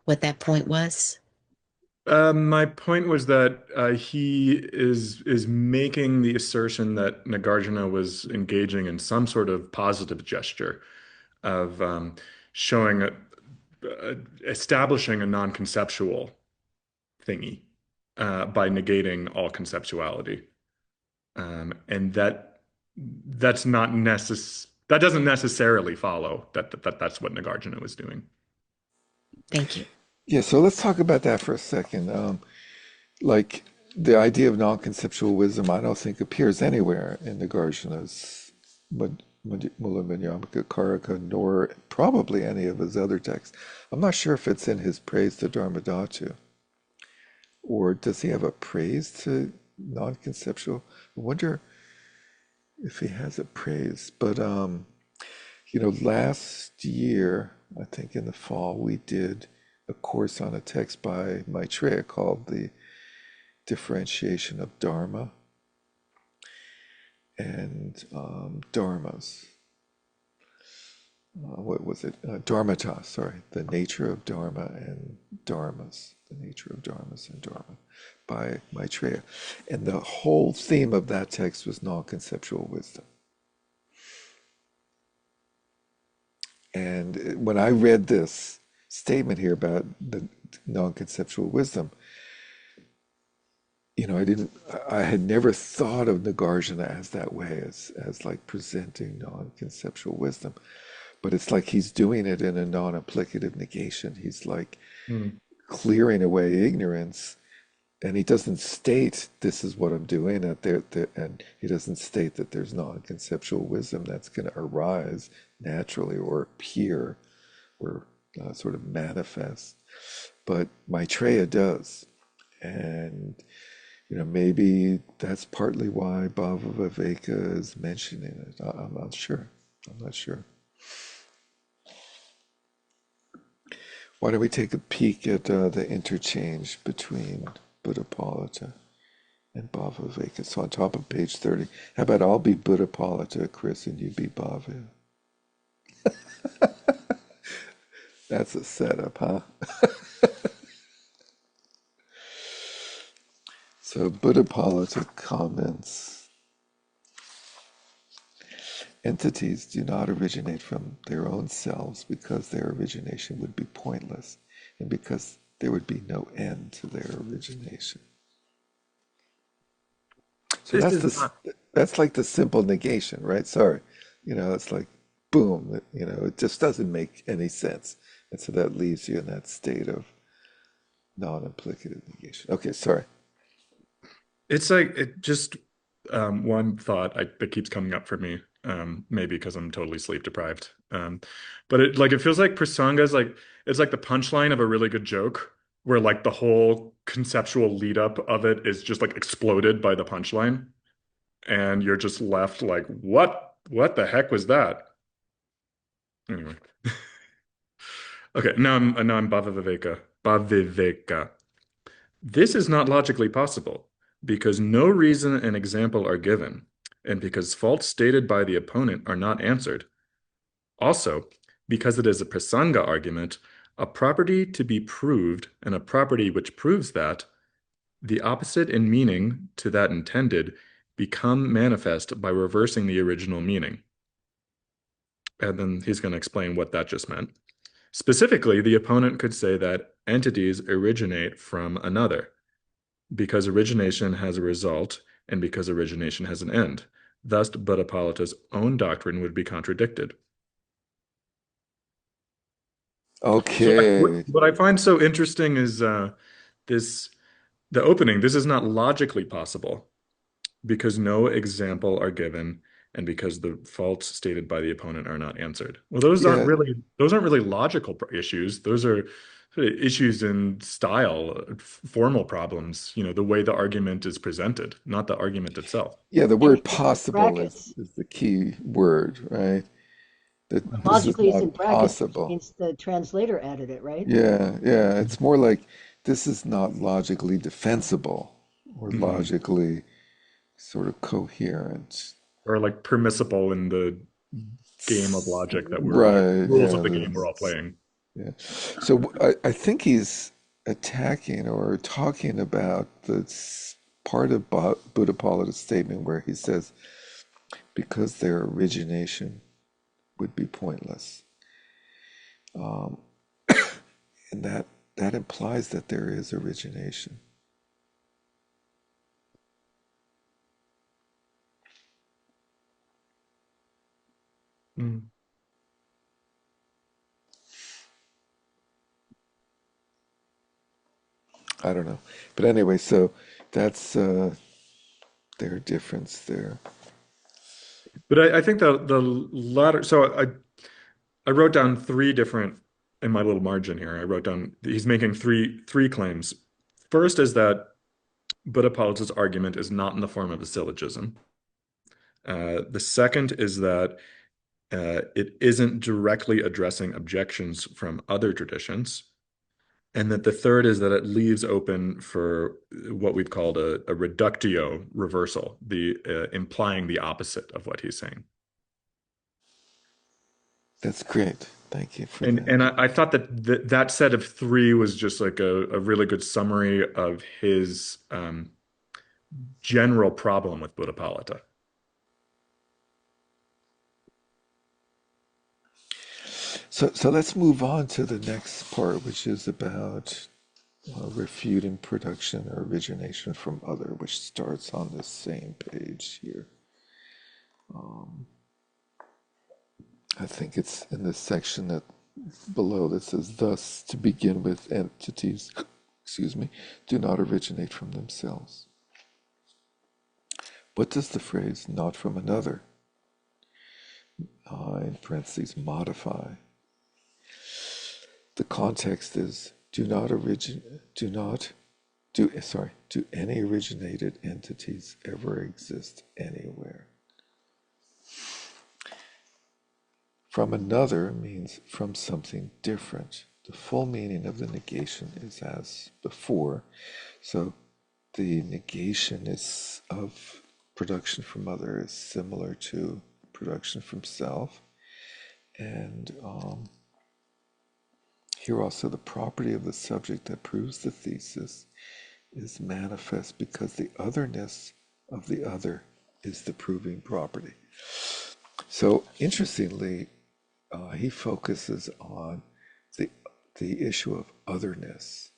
what that point was? My point was that he is making the assertion that Nagarjuna was engaging in some sort of positive gesture of showing establishing a non-conceptual thingy by negating all conceptuality, and that doesn't necessarily follow that's what Nagarjuna was doing. Thank you. Yeah, so let's talk about that for a second. Like the idea of non-conceptual wisdom, I don't think appears anywhere in Nagarjuna's Mula Vinyamaka Karaka, nor probably any of his other texts. I'm not sure if it's in his praise to Dharmadhatu, or does he have a praise to non-conceptual? I wonder if he has a praise. But last year, I think in the fall, we did a course on a text by Maitreya called The Differentiation of Dharma and Dharmas. What was it? Dharmata, sorry. The Nature of Dharma and Dharmas. The Nature of Dharmas and Dharma by Maitreya. And the whole theme of that text was non-conceptual wisdom. And when I read this statement here about the non-conceptual wisdom, I had never thought of Nagarjuna as that way, as like presenting non-conceptual wisdom. But it's like he's doing it in a non-applicative negation. He's like Hmm. clearing away ignorance, and he doesn't state this is what I'm doing, and he doesn't state that there's non-conceptual wisdom that's going to arise naturally or appear or sort of manifest. But Maitreya does, and maybe that's partly why Bhava Viveka is mentioning it. I'm not sure. I'm not sure. Why don't we take a peek at the interchange between Buddhapolita and Bhava Viveka? So on top of page 30. How about I'll be Buddhapolita, Chris, and you be Bhava? That's a setup, huh? So Buddhapolita comments, entities do not originate from their own selves because their origination would be pointless and because there would be no end to their origination. So This is not. that's like the simple negation, right? Sorry. It's like boom, it just doesn't make any sense. And so that leaves you in that state of non-implicative negation. Okay, sorry. It's like it just one thought that keeps coming up for me. Maybe because I'm totally sleep deprived. But it feels like Prasanga is like it's like the punchline of a really good joke, where like the whole conceptual lead up of it is just like exploded by the punchline, and you're just left like, what? What the heck was that? Anyway, okay. Now I'm Bhaviveka. Bhaviveka. This is not logically possible because no reason and example are given, and because faults stated by the opponent are not answered. Also, because it is a prasanga argument, a property to be proved and a property which proves that, the opposite in meaning to that intended, become manifest by reversing the original meaning. And then he's going to explain what that just meant. Specifically, the opponent could say that entities originate from another, because origination has a result and because origination has an end. Thus, Buddhapolita's own doctrine would be contradicted. So Okay. what I find so interesting is this the opening. This is not logically possible because no example are given and because the faults stated by the opponent are not answered. Well, Yeah, those aren't really logical issues. Those are sort of issues in style, formal problems, the way the argument is presented, not the argument itself. yeah, the And word in possible is brackets, is the key word, right? that this is Logically is in not brackets, which possible. means the translator added it, right? Yeah, yeah. It's more like this is not logically defensible or Mhm. logically sort of coherent. Or like permissible in the game of logic that we're Right, rules yeah, of the game we're all playing. yeah. So I think he's attacking or talking about this part of Buddhapalada's statement where he says, because their origination would be pointless. Um, and that implies that there is origination. Mm. I don't know. But anyway, so that's their difference there. But I think the latter. So I wrote down three different in my little margin here. I wrote down he's making three claims. First is that Buddhapalada's argument is not in the form of a syllogism. The second is that it isn't directly addressing objections from other traditions. And that the third is that it leaves open for what we've called a reductio reversal, the implying the opposite of what he's saying. That's great. Thank you for And that. I thought that that set of three was just like a really good summary of his general problem with Buddhapalata. So let's move on to the next part, which is about refuting production or origination from other, which starts on the same page here. I think it's in this section that below that says, thus, to begin with, entities, excuse me, do not originate from themselves. What does the phrase not from another, in parentheses, modify? The context is do any originated entities ever exist anywhere? From another means from something different. The full meaning of the negation is as before. So the negation is of production from other is similar to production from self. And here also the property of the subject that proves the thesis is manifest because the otherness of the other is the proving property. So interestingly, he focuses on the the issue of otherness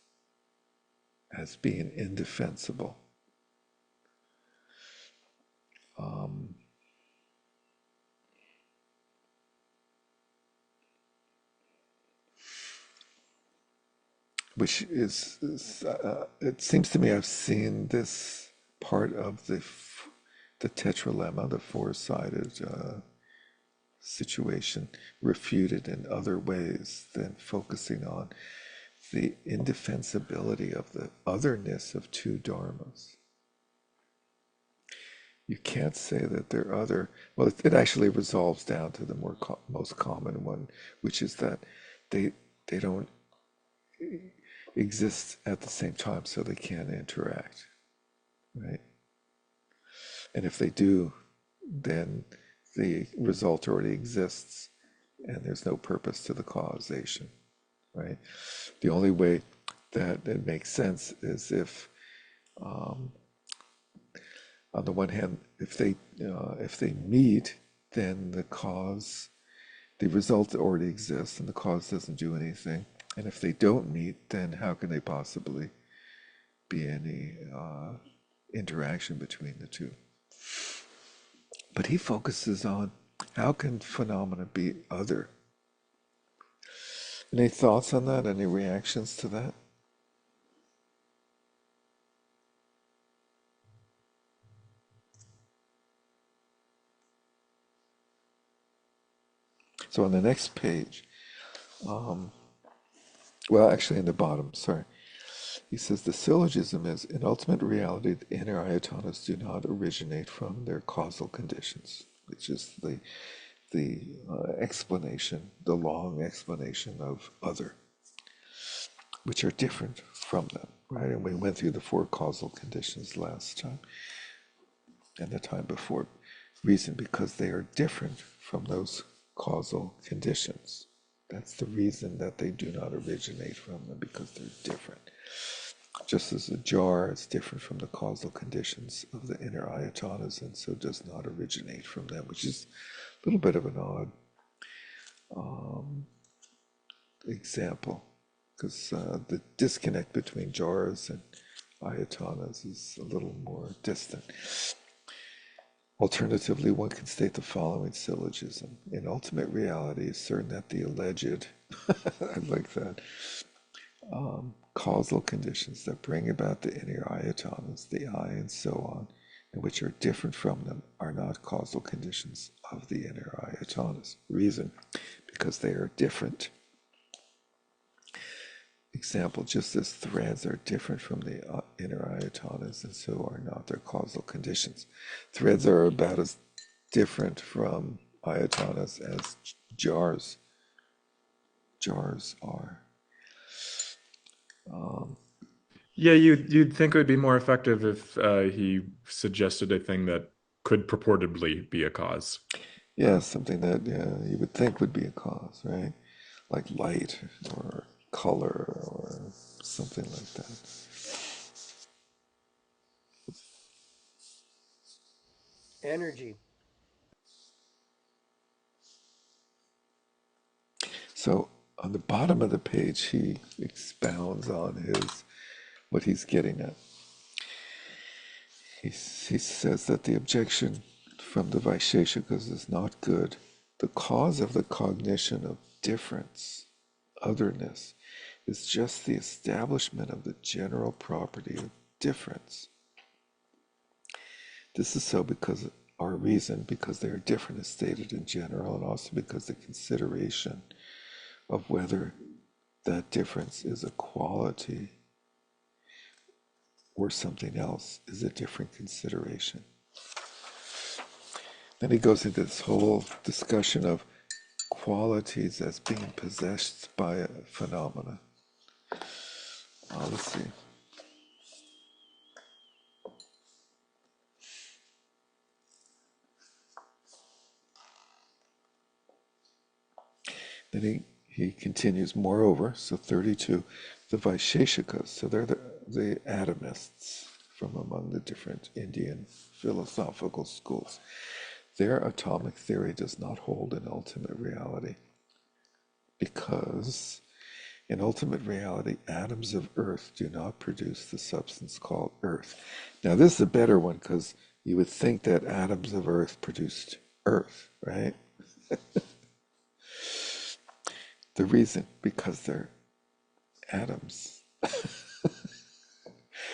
as being indefensible. Um, which is it seems to me I've seen this part of the tetralemma, the four-sided situation, refuted in other ways than focusing on the indefensibility of the otherness of two dharmas. You can't say that they're other. Well, it actually resolves down to the most common one, which is that they they don't exist at the same time, so they can't interact, right? And if they do, then the result already exists, and there's no purpose to the causation, right? The only way that it makes sense is if, um, on the one hand, if they meet, then the result already exists, and the cause doesn't do anything. And if they don't meet, then how can they possibly be any interaction between the two? But he focuses on how can phenomena be other. Any thoughts on that? Any reactions to that? So on the next page, um, well, actually in the bottom, sorry, he says the syllogism is, in ultimate reality, the inner ayatonas do not originate from their causal conditions, which is the explanation, the long explanation of other, which are different from them, right? And we went through the four causal conditions last time and the time before. Reason, because they are different from those causal conditions. That's the reason that they do not originate from them, because they're different. Just as a jar is different from the causal conditions of the inner ayatanas, and so does not originate from them, which is a little bit of an odd example, because the disconnect between jars and ayatanas is a little more distant. Alternatively, one can state the following syllogism. In ultimate reality, it's certain that the alleged, I like that, causal conditions that bring about the inner ayatanas, the eye and so on, and which are different from them, are not causal conditions of the inner ayatanas. Reason, because they are different. Example, just as threads are different from the inner ayatanas, and so are not their causal conditions. Threads are about as different from ayatanas as jars are. Yeah, you'd think it would be more effective if he suggested a thing that could purportedly be a cause. Yeah, something that you would think would be a cause, right? Like light or color or something like that. Energy. So on the bottom of the page, he expounds on what he's getting at. He says that the objection from the Vaisheshikas is not good. The cause of the cognition of difference, otherness, is just the establishment of the general property of difference. This is so because our reason, because they are different, is stated in general, and also because the consideration of whether that difference is a quality or something else is a different consideration. Then he goes into this whole discussion of qualities as being possessed by a phenomena. Let's see. Then he continues, moreover, so 32, the Vaisheshikas, so they're the atomists from among the different Indian philosophical schools. Their atomic theory does not hold in ultimate reality, because in ultimate reality, atoms of earth do not produce the substance called earth. Now, this is a better one, because you would think that atoms of earth produced earth, right? The reason, because they're atoms.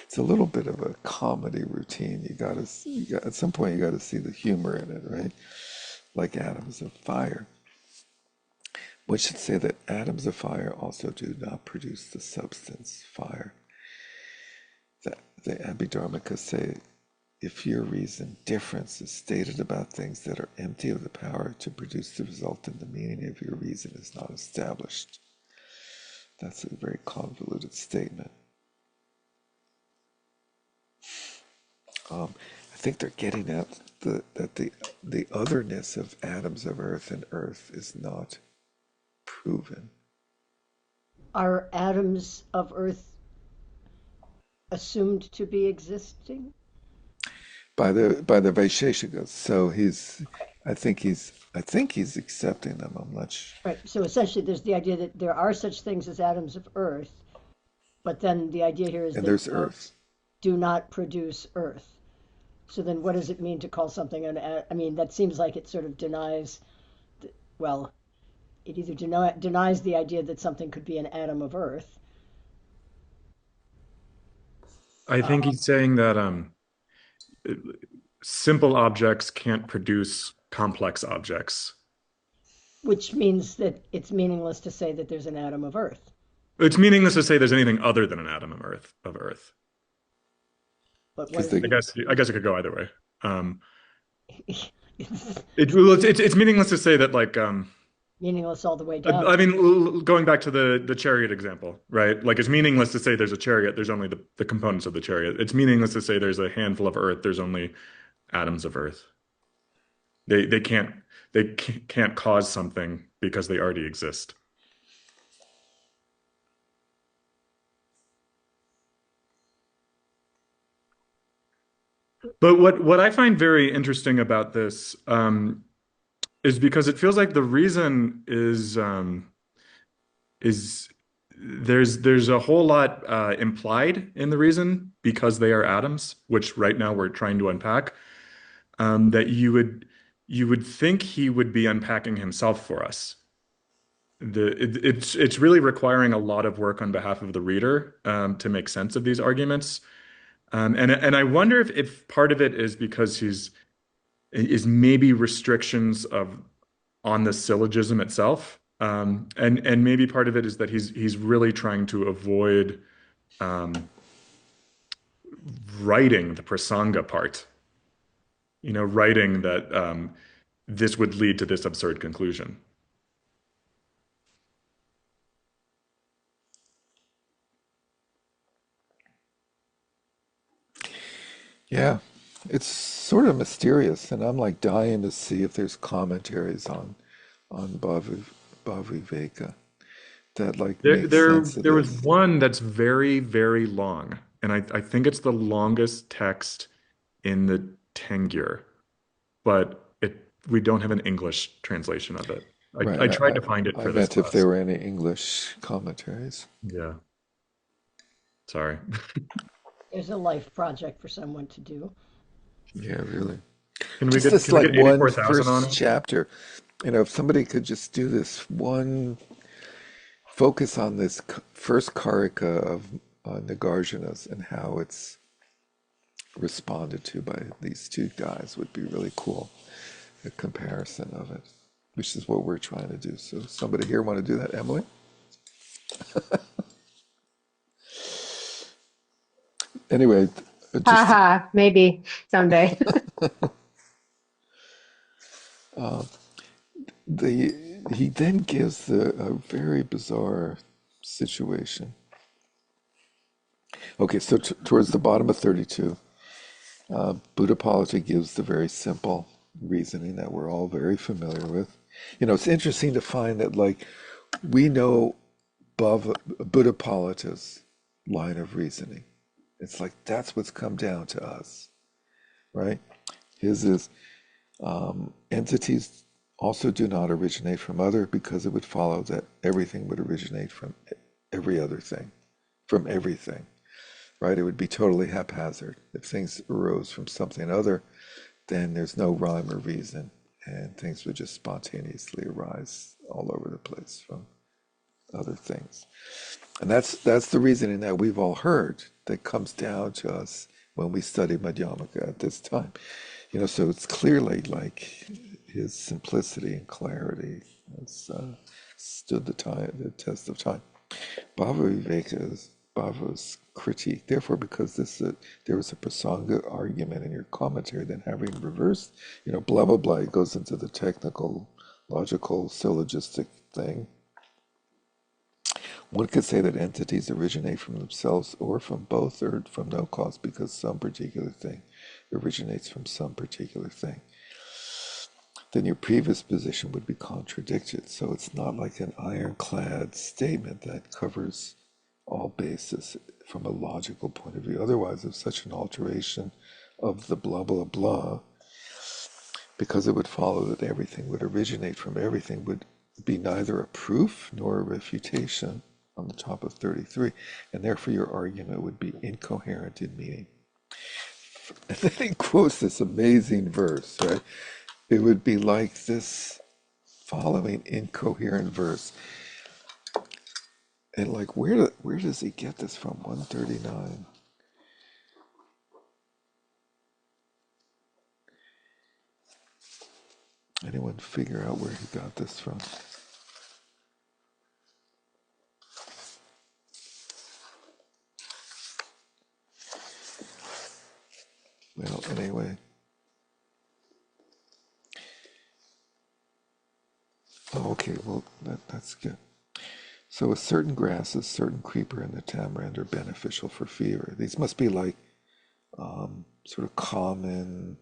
It's a little bit of a comedy routine. At some point you got to see the humor in it, right? Like atoms of fire. One should say that atoms of fire also do not produce the substance fire. The Abhidharmikas say, if your reason difference is stated about things that are empty of the power to produce the result, in the meaning of your reason is not established. That's a very convoluted statement. I think they're getting at that the otherness of atoms of earth and earth is not proven. Are atoms of Earth assumed to be existing? By the Vaisheshikas. So I think he's accepting them. I'm not sure. Right. So essentially, there's the idea that there are such things as atoms of Earth, but then the idea here is And that there's those earth. do not produce Earth. So then, what does it mean to call something an atom? I mean, that seems like it sort of denies, well, it either denies the idea that something could be an atom of Earth. I think he's saying that simple objects can't produce complex objects. Which means that it's meaningless to say that there's an atom of Earth. It's meaningless to say there's anything other than an atom of Earth. But what Because does it they, mean? I guess it could go either way. It's meaningless to say that like Meaningless all the way down. I mean, going back to the chariot example, right? Like it's meaningless to say there's a chariot, there's only the components of the chariot. It's meaningless to say there's a handful of earth, there's only atoms of earth. They can't cause something because they already exist. But what I find very interesting about this is because it feels like the reason is there's a whole lot implied in the reason because they are atoms, which right now we're trying to unpack. That you would think he would be unpacking himself for us. It's really requiring a lot of work on behalf of the reader to make sense of these arguments. And I wonder if part of it is because he's is maybe restrictions of on the syllogism itself. And maybe part of it is that he's really trying to avoid um, writing the prasanga part. You know, writing that this would lead to this absurd conclusion. Yeah, it's sort of mysterious, and I'm like dying to see if there's commentaries on Bhaviveka that like make sense of There was this. one that's very, very long, and I think it's the longest text in the Tengyur, but we don't have an English translation of it. Right. I tried to find it I for this meant if there class. were any English commentaries. Yeah, sorry. There's a life project for someone to do. Yeah, really. Can we Just this get like one 84,000 on first it? chapter. If somebody could just do this one, focus on this first karika of Nagarjuna's and how it's responded to by these two guys would be really cool. A comparison of it, which is what we're trying to do. So somebody here want to do that, Emily? Anyway, just Haha, maybe someday. the he then gives a very bizarre situation. Okay, so towards the bottom of 32, Buddhapolity gives the very simple reasoning that we're all very familiar with. It's interesting to find that like we know Buddhapolita's line of reasoning. It's like that's what's come down to us, right? His is entities also do not originate from other because it would follow that everything would originate from every other thing, from everything, right? It would be totally haphazard. If things arose from something other, then there's no rhyme or reason, and things would just spontaneously arise all over the place from other things. And that's the reasoning that we've all heard that comes down to us when we study Madhyamaka at this time. So it's clearly like his simplicity and clarity has stood the test of time. Bhava's critique, therefore, because there was a prasanga argument in your commentary, then having reversed, blah blah blah, it goes into the technical, logical, syllogistic thing. One could say that entities originate from themselves or from both or from no cause because some particular thing originates from some particular thing. Then your previous position would be contradicted. So it's not like an ironclad statement that covers all bases from a logical point of view. Otherwise, if such an alteration of the blah blah blah, because it would follow that everything would originate from everything, would be neither a proof nor a refutation on the top of 33, and therefore your argument would be incoherent in meaning. And then he quotes this amazing verse, right? It would be like this following incoherent verse. And like, where does he get this from? 139. Anyone figure out where he got this from? Well, anyway, Oh, okay, well, that's good. So a certain grasses, certain creeper, and the tamarind are beneficial for fever. These must be like sort of common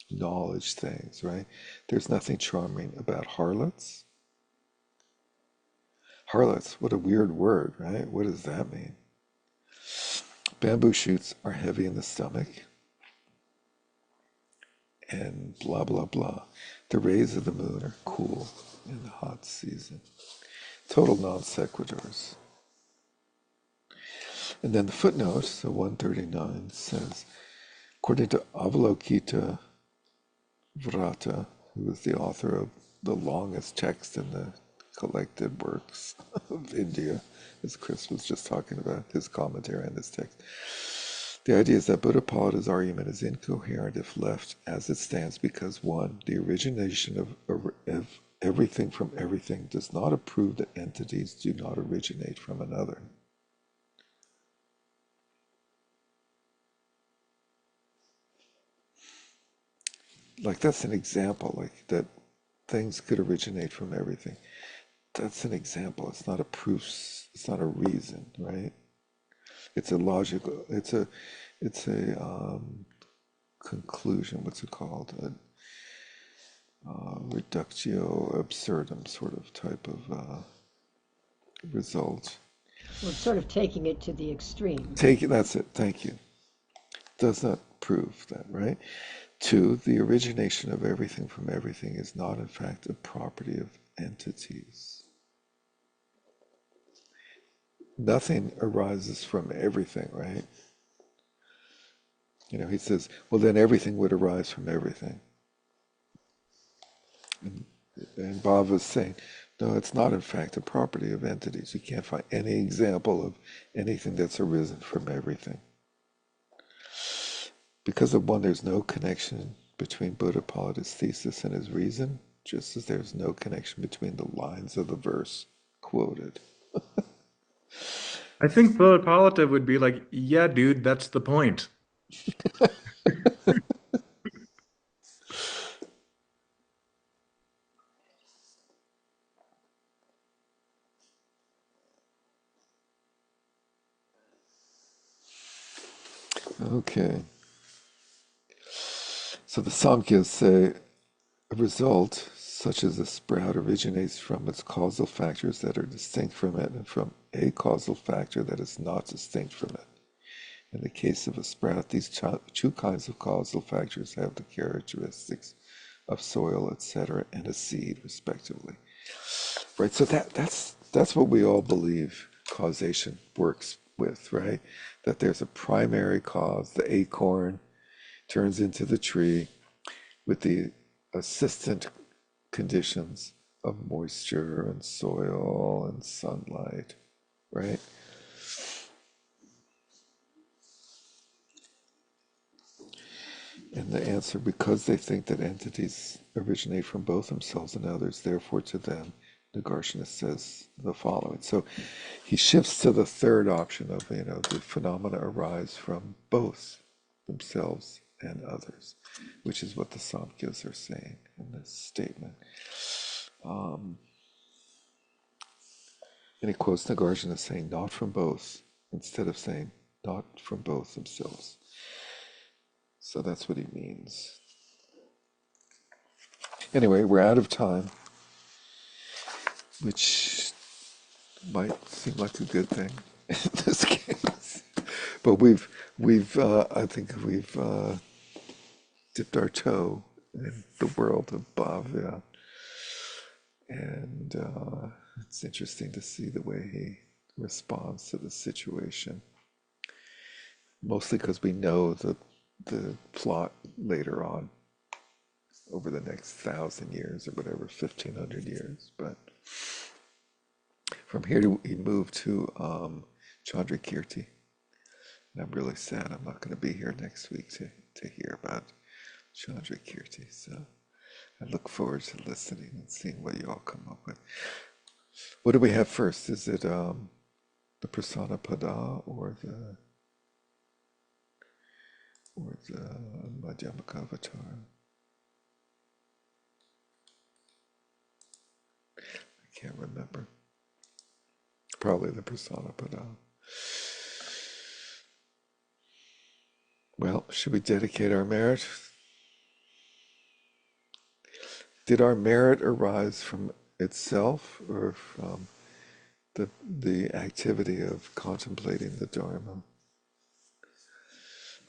knowledge things, right? There's nothing charming about harlots. Harlots, what a weird word, right? What does that mean? Bamboo shoots are heavy in the stomach, and blah, blah, blah. The rays of the moon are cool in the hot season. Total non sequiturs. And then the footnote, so 139, says, according to Avalokita Vrata, who is the author of the longest text in the collected works of India, as Chris was just talking about, his commentary on this text. The idea is that Buddhapada's argument is incoherent if left as it stands because, one, the origination of everything from everything does not prove that entities do not originate from another. Like, that's an example, like that things could originate from everything. That's an example. It's not a proof. It's not a reason, right? It's a logical. It's a conclusion. What's it called? A reductio absurdum sort of type of result. Well, it's sort of taking it to the extreme. That's it. Thank you. Does not prove that, right? Two, the origination of everything from everything is not, in fact, a property of entities. Nothing arises from everything, right? You know, he says, well, then everything would arise from everything. And Bob was saying, no, it's not, in fact, a property of entities. You can't find any example of anything that's arisen from everything. Because of one, there's no connection between Buddhapada's thesis and his reason, just as there's no connection between the lines of the verse quoted. I think Buddhapalata would be like, yeah, dude, that's the point. Okay. So the Samkhya say a result, such as a sprout, originates from its causal factors that are distinct from it and from a causal factor that is not distinct from it. In the case of a sprout, these two kinds of causal factors have the characteristics of soil, etc., and a seed, respectively. Right. So that's what we all believe causation works with, right? That there's a primary cause, the acorn turns into the tree with the assistant conditions of moisture and soil and sunlight, right? And the answer, because they think that entities originate from both themselves and others, therefore to them, Nagarjuna says the following. So he shifts to the third option of, the phenomena arise from both themselves and others, which is what the Samkhya's are saying in this statement. And he quotes Nagarjuna saying, not from both, instead of saying, not from both themselves. So that's what he means. Anyway, we're out of time, which might seem like a good thing in this case. But I think we've dipped our toe in the world of Bhavya. And it's interesting to see the way he responds to the situation. Mostly because we know the plot later on over the next 1,000 years or whatever, 1,500 years. But from here we move to Chandrakirti. And I'm really sad I'm not going to be here next week to hear about Chandrakirti. So I look forward to listening and seeing what you all come up with. What do we have first? Is it the Prasana Pada or the Madhyamaka Avatar? remember. Probably the persona, but well, should we dedicate our merit? Did our merit arise from itself or from the activity of contemplating the Dharma?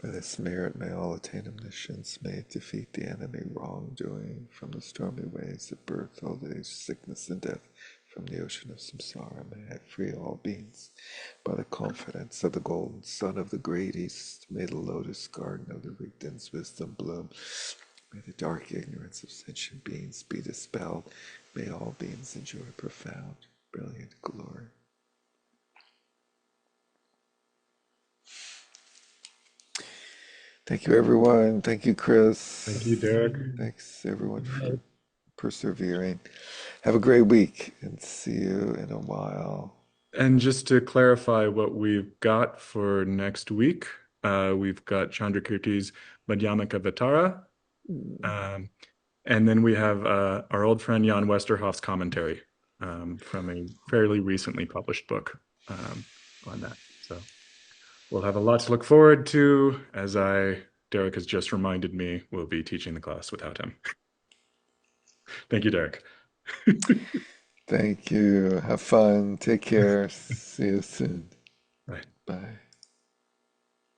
By this merit may all attain omniscience, may defeat the enemy wrongdoing, from the stormy waves of birth, old age, sickness, and death, from the ocean of samsara, may I free all beings by the confidence of the golden sun of the great east. May the lotus garden of the Rigden's wisdom bloom. May the dark ignorance of sentient beings be dispelled. May all beings enjoy profound, brilliant glory. Thank you, everyone. Thank you, Chris. Thank you, Derek. Thanks, everyone, for persevering. Have a great week and see you in a while. And just to clarify what we've got for next week, we've got Chandrakirti's Madhyamaka Vitara. And then we have our old friend Jan Westerhoff's commentary from a fairly recently published book on that. So we'll have a lot to look forward to. As Derek has just reminded me, we'll be teaching the class without him. Thank you, Derek. Thank you. Have fun. Take care. See you soon. Bye. Bye.